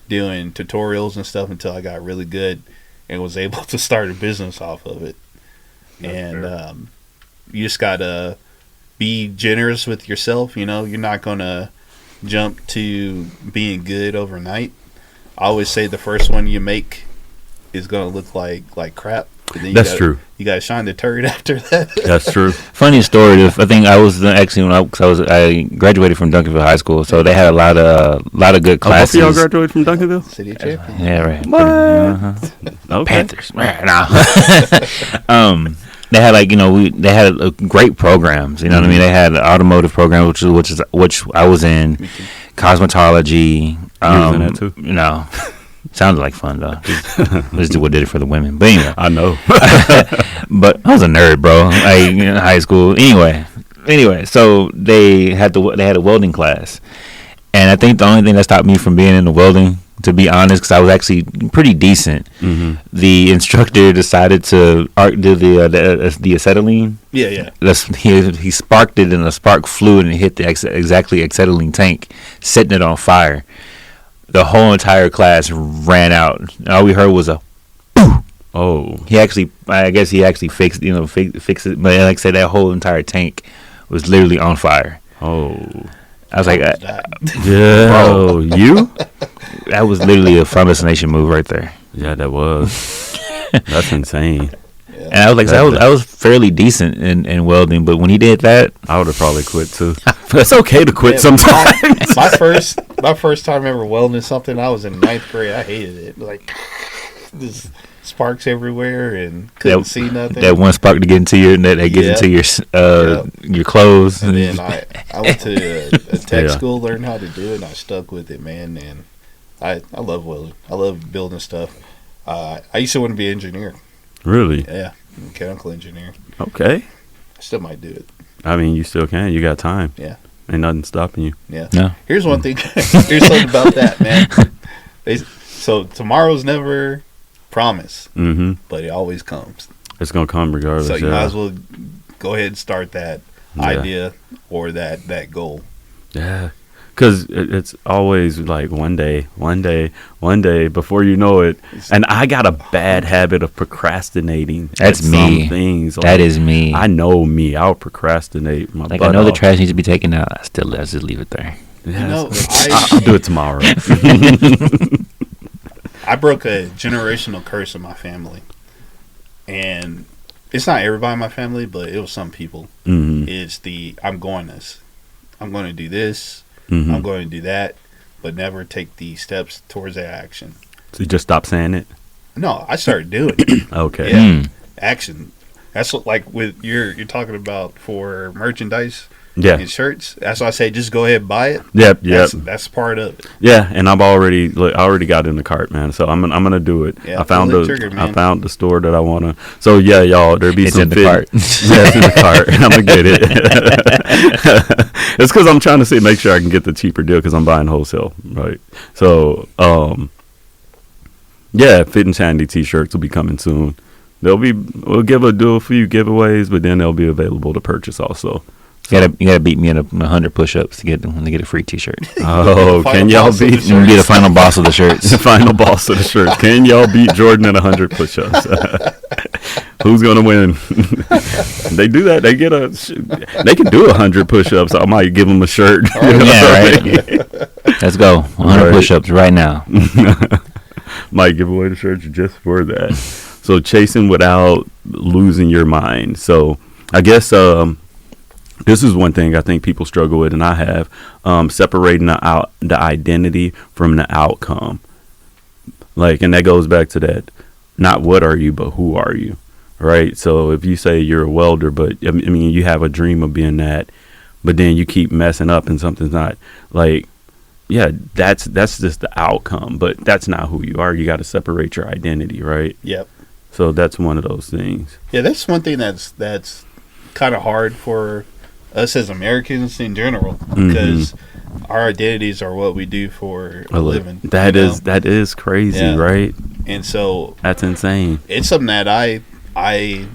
doing tutorials and stuff until I got really good and was able to start a business off of it. And you just gotta be generous with yourself. You know, you're not gonna jump to being good overnight. I always say the first one you make is gonna look like crap. That's true. You gotta shine the turd after that. That's true. Funny story. I think I was actually I graduated from Duncanville High School, so they had a lot of good classes. Both of y'all graduated from Duncanville? City of Champions. Yeah, right. What? Okay. Panthers. They had they had great programs. You know what I mean? They had an automotive program, which I was in, cosmetology. You was in that too? No. Sounded like fun though. Let's do what did it for the women. But anyway, I know. but I was a nerd, bro. Like in high school. Anyway, so they had a welding class, and I think the only thing that stopped me from being in the welding, to be honest, because I was actually pretty decent. The instructor decided to do the acetylene. Yeah. He sparked it, and the spark flew and it hit the exactly acetylene tank, setting it on fire. The whole entire class ran out. All we heard was a boo. Oh. I guess he actually fixed it. But like I said, that whole entire tank was literally on fire. Oh. I was like, Bro, you? that was literally a Fun Destination move right there. Yeah, that was. That's insane. And I was like, I was fairly decent in welding, but when he did that, I would have probably quit too. It's okay to quit sometimes. My first time ever welding something, I was in 9th grade. I hated it. Like, just sparks everywhere and couldn't see nothing. That one spark to get into your that gets into your clothes. And then I went to a tech school, learned how to do it, and I stuck with it, man. And I love welding. I love building stuff. I used to want to be an engineer. Really? Yeah, mechanical engineer. Okay. I still might do it. I mean, you still can. You got time. Yeah. Ain't nothing stopping you. Yeah. No. Here's one thing. Here's something about that, man. So tomorrow's never promised, but it always comes. It's gonna come regardless. So you might as well go ahead and start that idea or that goal. Yeah. Because it's always like one day, before you know it. And I got a bad habit of procrastinating. That's me. Some things. That is me. I know me. I'll procrastinate my butt I know off. the trash needs to be taken out. Let's just leave it there. Yeah, I'll do it tomorrow. I broke a generational curse in my family. And it's not everybody in my family, but it was some people. It's I'm going to do this. I'm going to do that, but never take the steps towards that action. So you just stop saying it? No, I started doing it. Okay. Yeah. Action. That's what, like with you're talking about for merchandise and shirts. That's why I say just go ahead and buy it. Yep. That's part of it. Yeah, and I already got it in the cart, man. So I'm gonna do it. Yeah, I found I found the store that I wanna. So yeah, y'all, there'll be It's some in the cart. Yeah, it's in the cart. I'm gonna get it. It's because I'm trying to make sure I can get the cheaper deal because I'm buying wholesale, right? So yeah, Fit Sanity t-shirts will be coming soon. We'll do a few giveaways, but then they'll be available to purchase also. You gotta beat me in 100 push-ups to get a free T-shirt. Oh, can y'all beat? Be the final boss of the shirts. The final boss of the shirts. Can y'all beat Jordan at 100 push-ups? Who's gonna win? They do that. They can do 100 push-ups. I might give them a shirt. Right. Let's go. 100 push-ups right now. Might give away the shirts just for that. So chasing without losing your mind. So I guess this is one thing I think people struggle with, and I have separating the identity from the outcome. And that goes back to that, not what are you, but who are you, right? So if you say you're a welder, but I mean you have a dream of being that, but then you keep messing up and something's not that's just the outcome, but that's not who you are. You got to separate your identity, right? Yep. So that's one of those things. Yeah, that's one thing that's kind of hard for us as Americans in general, because our identities are what we do for a living. That is crazy, right? And so that's insane. It's something that I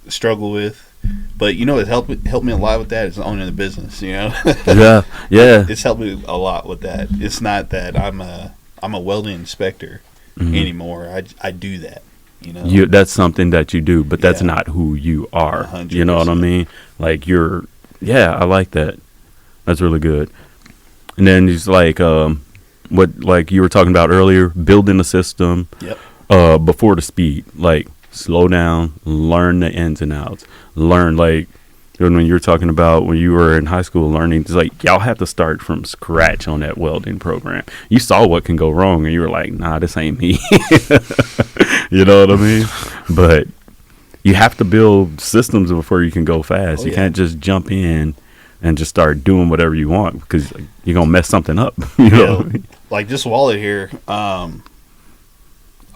struggle with, but it helped me a lot with that is owning the business. Yeah. It's helped me a lot with that. It's not that I'm a welding inspector anymore. I do that. That's something that you do, but that's not who you are. 100%. You know what I mean? I like that. That's really good. And then it's what you were talking about earlier, building a system. Yep. Before the speed, slow down, learn the ins and outs, learn when you're talking about when you were in high school learning, it's y'all have to start from scratch on that welding program. You saw what can go wrong and you were like, nah, this ain't me. You know what I mean? But you have to build systems before you can go fast. You can't just jump in and just start doing whatever you want because you're going to mess something up. You know what I mean? Like this wallet here, I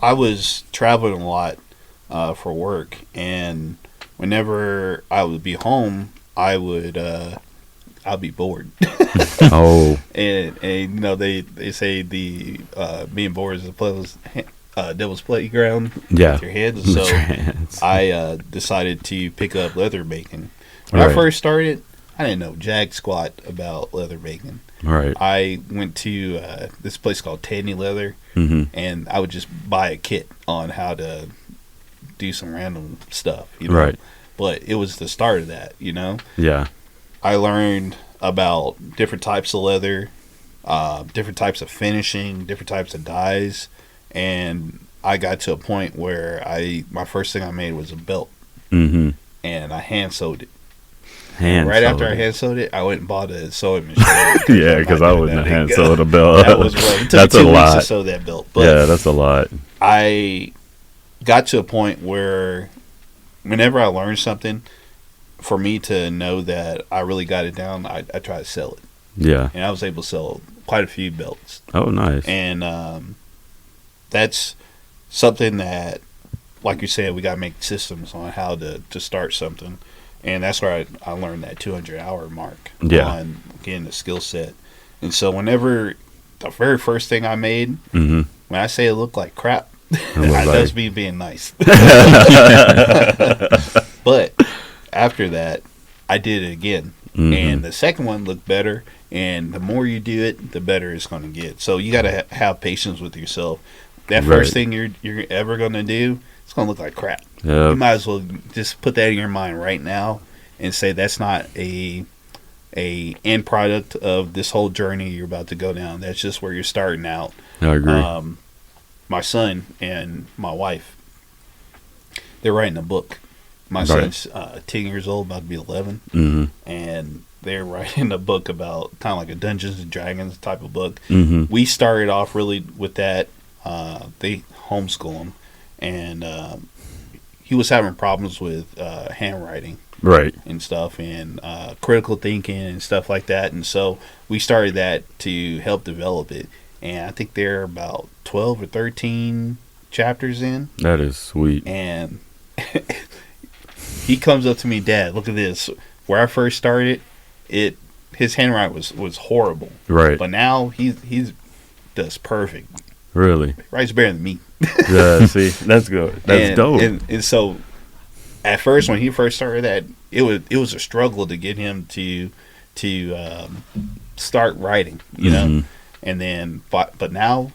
was traveling a lot for work, and whenever I would be home, I'd be bored. Oh. And they say the being bored is the devil's playground with your hands. So I decided to pick up leather making. When I first started, I didn't know jack squat about leather making. Right. I went to this place called Tandy Leather, and I would just buy a kit on how to do some random stuff. Right. But it was the start of that. Yeah. I learned about different types of leather, different types of finishing, different types of dyes, and I got to a point where my first thing I made was a belt, Mm-hmm. and I hand sewed it. Hand Right after sewed I it. hand sewed it, I went and bought a sewing machine. Yeah, because I wouldn't have hand sewed a belt. That was rough. It took That's me a 2 weeks lot. to sew that belt. But Yeah, that's a lot. I got to a point where whenever I learned something, for me to know that I really got it down, I try to sell it. Yeah. And I was able to sell quite a few belts. Oh, nice. And that's something that, like you said, we got to make systems on how to start something. And that's where I learned that 200-hour mark on getting the skill set. And so whenever the very first thing I made, Mm-hmm. when I say it looked like crap, looked that like- does me being nice. But after that, I did it again. Mm-hmm. And the second one looked better. And the more you do it, the better it's going to get. So you got to have patience with yourself. That first thing you're ever going to do, it's going to look like crap. Yeah. You might as well just put that in your mind right now and say that's not a end product of this whole journey you're about to go down. That's just where you're starting out. I agree. My son and my wife, they're writing a book. My Right. son's 10 years old, about to be 11, Mm-hmm. and they're writing a book about kind of like a Dungeons and Dragons type of book. Mm-hmm. We started off really with that. They homeschool him, and he was having problems with handwriting Right. and stuff, and critical thinking and stuff like that. And so we started that to help develop it. And I think they're about 12 or 13 chapters in. That is sweet. And he comes up to me, Dad, look at this. Where I first started, his handwriting was horrible. Right. But now he's does perfect. Really. Writes better than me. Yeah. See, that's good. That's dope. And so, at first, when he first started that, it was a struggle to get him to start writing, you know. Mhm. And then, but now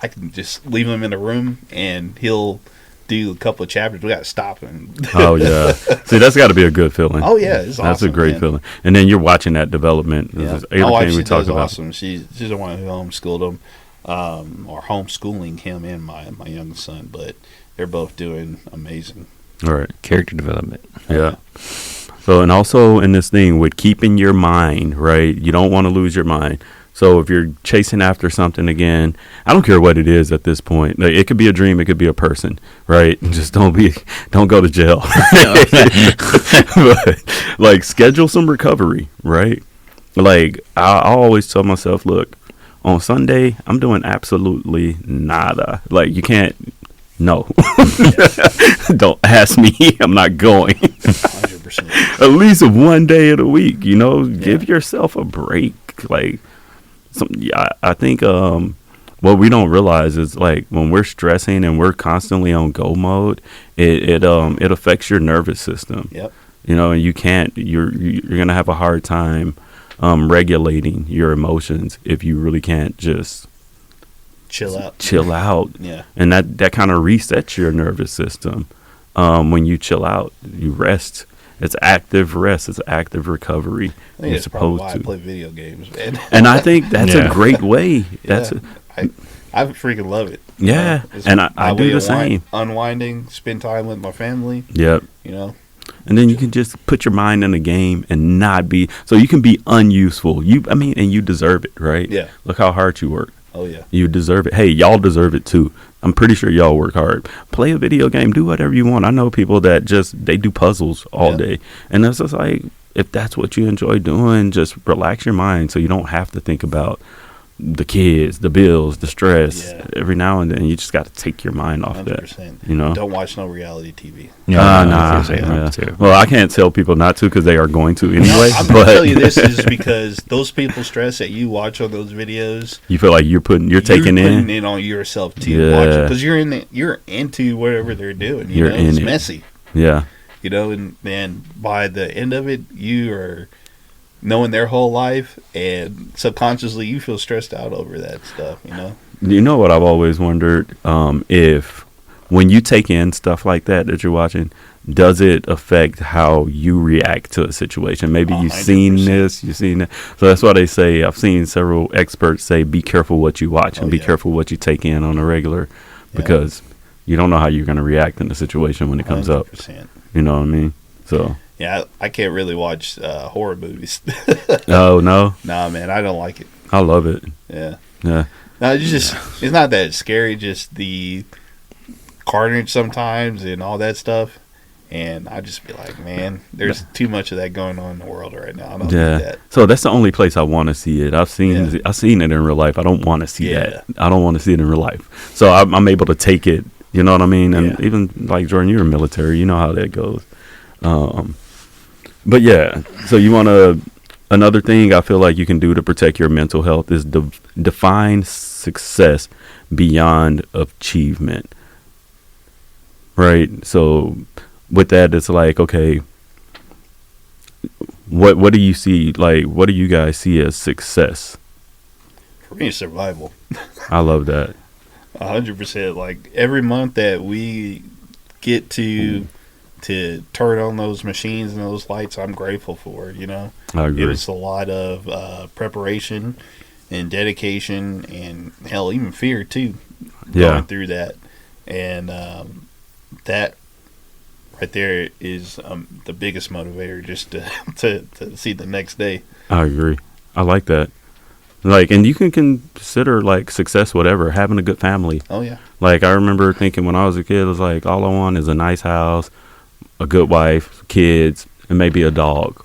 I can just leave him in the room and he'll do a couple of chapters. We got to stop him. Oh yeah. See, that's got to be a good feeling. Oh yeah, it's That's awesome, a great man. feeling. And then you're watching that development. Yeah. This is My wife, everything she we talked does about. awesome. She's the one who homeschooled him, or homeschooling him and my youngest son. But they're both doing amazing. All right. Character development. Yeah. So, and also in this thing with keeping your mind, right? You don't want to lose your mind. So if you're chasing after something again, I don't care what it is at this point. Like, it could be a dream, it could be a person, right? Just don't go to jail. But, like, schedule some recovery, right? Like, I always tell myself, look, on Sunday, I'm doing absolutely nada. Like, you can't, no. Don't ask me. I'm not going. 100%. At least one day of the week, you know, give yourself a break. Like, I think what we don't realize is, like, when we're stressing and we're constantly on go mode, it affects your nervous system. Yep. You know, and you're gonna have a hard time regulating your emotions if you really can't just Chill out. chill out. Yeah. And that kind of resets your nervous system. When you chill out, you rest. It's active rest. It's active recovery. I think You're that's probably supposed why to. I play video games, man. And I think that's a Yeah. great way. That's Yeah. I freaking love it. Yeah, It's and my I way do the of same. Unwinding, spend time with my family. Yep. You know. And then you can just put your mind in the game and not be, so you can be unuseful. And you deserve it, right? Yeah. Look how hard you work. Oh yeah. You deserve it. Hey, y'all deserve it too. I'm pretty sure y'all work hard. Play a video game. Do whatever you want. I know people that they do puzzles all Yeah. day. And it's just like, if that's what you enjoy doing, just relax your mind so you don't have to think about the kids, the bills, the stress. Yeah. Every now and then, you just got to take your mind off 100%. that. You know? Don't watch no reality TV. Yeah, Nah. Yeah. Well, I can't tell people not to because they are going to anyway. I'm but gonna tell you this is because those people stress that you watch on those videos. you feel like you're taking putting in. it on yourself to Yeah. watch it because you're into whatever they're doing. You're in it's it. messy. Yeah. You know, and then by the end of it, you are knowing their whole life, and subconsciously you feel stressed out over that stuff. You know. You know what I've always wondered, if when you take in stuff like that you're watching, does it affect how you react to a situation? Maybe you've seen 100%. this, you've seen that. So that's why they say, I've seen several experts say, be careful what you watch and be careful what you take in on a regular, because you don't know how you're going to react in the situation when it comes 100%. up. You know what I mean? So. Yeah, I can't really watch horror movies. Oh, no? Nah, man, I don't like it. I love it. Yeah. Yeah. No, it's not that scary, just the carnage sometimes and all that stuff. And I just be like, man, there's too much of that going on in the world right now. I don't need that. So that's the only place I want to see it. I've seen it in real life. I don't want to see that. I don't want to see it in real life. So I'm able to take it. You know what I mean? And even like Jordan, you're military. You know how that goes. But yeah. So you want to. Another thing I feel like you can do to protect your mental health is define success beyond achievement. Right. So with that, it's like, okay, what do you see? Like, what do you guys see as success? For me, it's survival. I love that. 100%. Like every month that we get to turn on those machines and those lights, I'm grateful for. You know, I agree. It was a lot of preparation and dedication, and hell, even fear too. Going through that, and that right there is the biggest motivator, just to see the next day. I agree. I like that. Like, and you can consider like success, whatever, having a good family. Oh yeah. Like I remember thinking when I was a kid, it was like all I want is a nice house, a good wife, kids, and maybe a dog,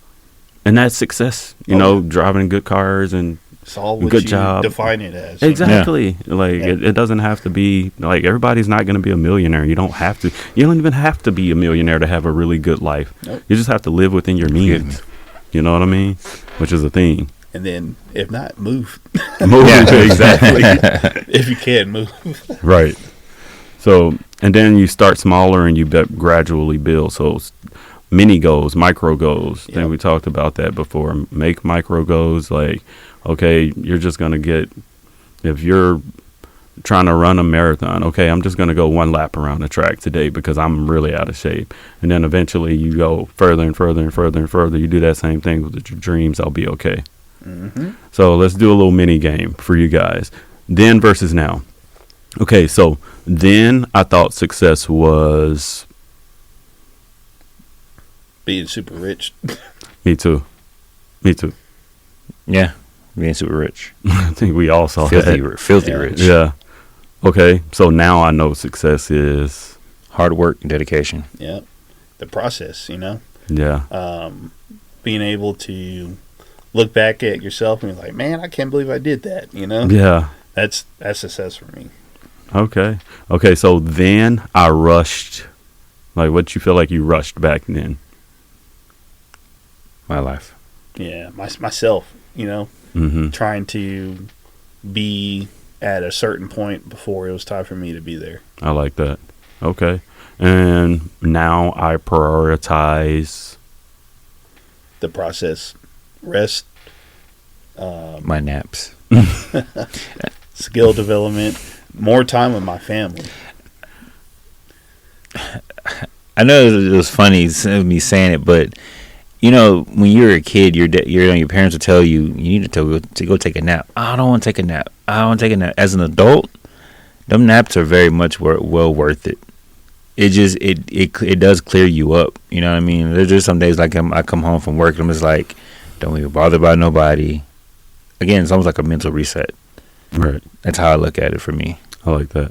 and that's success. You know, driving good cars and it's all what good you job. define it as. Exactly. Yeah. Like it doesn't have to be like everybody's not going to be a millionaire. You don't have to. You don't even have to be a millionaire to have a really good life. Nope. You just have to live within your means. You know what I mean? Which is a thing. And then, if not, move. Move. Exactly. If you can move. Right. So, and then you start smaller and you gradually build. So, mini goals, micro goals. I think we talked about that before. Make micro goals. Like, okay, you're just going to get, if you're trying to run a marathon, okay, I'm just going to go one lap around the track today because I'm really out of shape. And then eventually you go further and further and further and further. You do that same thing with your dreams. I'll be okay. Mm-hmm. So let's do a little mini game for you guys. Then versus now. Okay, so then I thought success was being super rich. Me too. Yeah, being super rich. I think we all saw filthy that. Rich. Yeah. Okay, so now I know success is hard work and dedication. Yeah, the process. You know. Yeah. Being able to look back at yourself and be like, man, I can't believe I did that, you know? Yeah. That's success for me. Okay, so then I rushed. Like, what you feel like you rushed back then? My life. Yeah, myself, you know? Mm-hmm. Trying to be at a certain point before it was time for me to be there. I like that. Okay. And now I prioritize the process. Rest, my naps, skill development, more time with my family. I know it was funny me saying it, but you know, when you're a kid, your parents will tell you need to go take a nap. I don't want to take a nap. As an adult, them naps are very much well worth it. It just it does clear you up. You know what I mean? There's just some days like I come home from work and I'm just like, don't even bother by nobody. Again, it's almost like a mental reset. Right. That's how I look at it for me. I like that.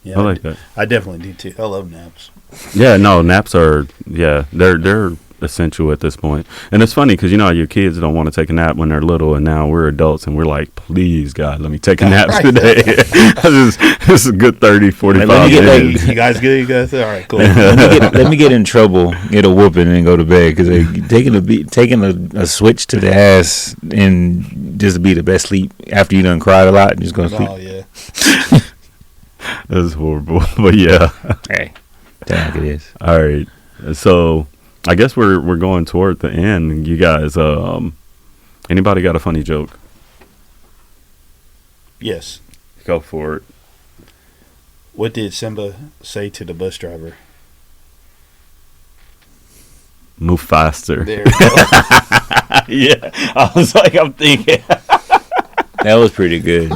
Yeah, I like that. I definitely do too. I love naps. Yeah, no, naps are they're essential at this point. And it's funny because you know how your kids don't want to take a nap when they're little, and now we're adults and we're like, please God, let me take a nap today. This is a good 30, 45 minutes. You guys good? You guys all right? Cool. let me get in trouble, get a whooping, and go to bed because taking a switch to the ass and just be the best sleep after you done cried a lot and just go to sleep. Oh yeah. That's horrible, but yeah. Hey, that's like it is. All right, so I guess we're going toward the end. You guys, anybody got a funny joke? Yes. Go for it. What did Simba say to the bus driver? Move faster. There we go. Yeah, I was like, I'm thinking that was pretty good.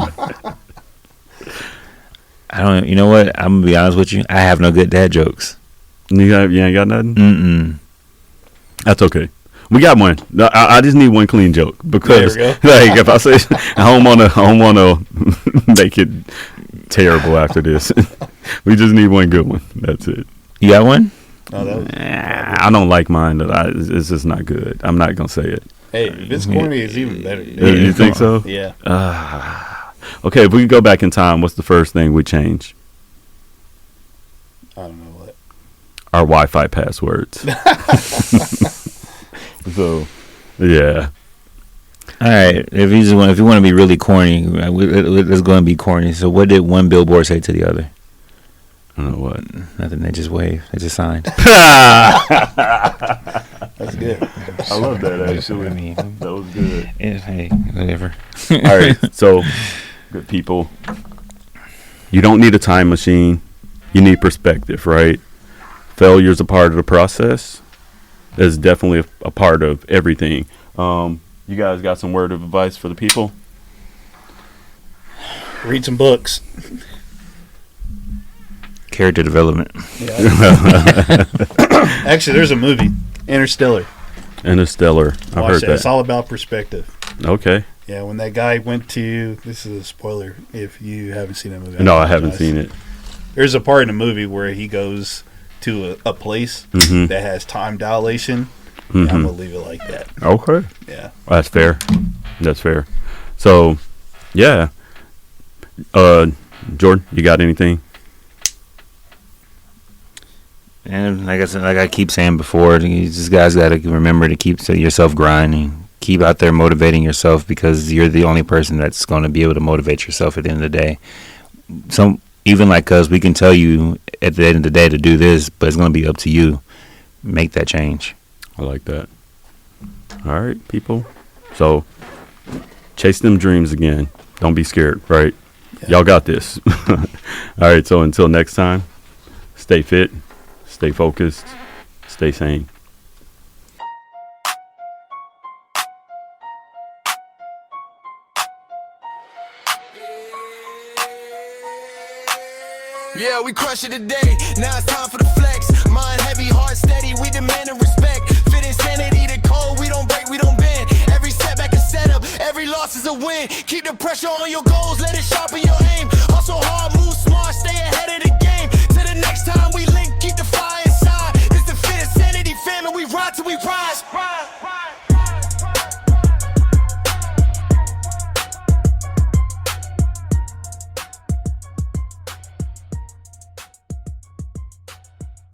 I don't. You know what? I'm gonna be honest with you. I have no good dad jokes. You ain't got nothing? Mm-mm. That's okay. We got one. I just need one clean joke because, There like, if I say I don't want to make it terrible after this. We just need one good one. That's it. You got one? No, that was, I don't like mine. It's just not good. I'm not gonna say it. hey, if it's corny, it's even better. You think so? Yeah. Okay, if we could go back in time, what's the first thing we change? I don't know what. Our Wi-Fi passwords. So, yeah. All right. If you want to be really corny, let's go and be corny. So, what did one billboard say to the other? I don't know what. Nothing. They just waved. They just signed. That's good. I love that I mean, That was good. hey, whatever. All right, so good people. You don't need a time machine. You need perspective, right? Failure's a part of the process. It's definitely a part of everything. You guys got some word of advice for the people? Read some books. Character development. Yeah. Actually, there's a movie, Interstellar. Interstellar. I've heard Watch that. It's that. all about perspective. Okay. Yeah, when that guy went to, this is a spoiler if you haven't seen that movie. No, I haven't apologize. seen it. There's a part in the movie where he goes to a place Mhm. that has time dilation. Mhm. I'm gonna leave it like that. Okay. Yeah. That's fair. That's fair. So, yeah. Jordan, you got anything? And like I said, like I keep saying before, you just guys got to remember to keep yourself grinding. Keep out there motivating yourself because you're the only person that's going to be able to motivate yourself at the end of the day. So even like us, we can tell you at the end of the day to do this, but it's going to be up to you. Make that change. I like that. All right, people. So, chase them dreams again. Don't be scared, right? Yeah. Y'all got this. All right, so until next time, stay fit, stay focused, stay sane. Yeah, we crush it today. Now it's time for the flex. Mind heavy, heart steady. We demanding respect. Fit insanity, the code. We don't break, we don't bend. Every setback is set up. Every loss is a win. Keep the pressure on your goals. Let it sharpen your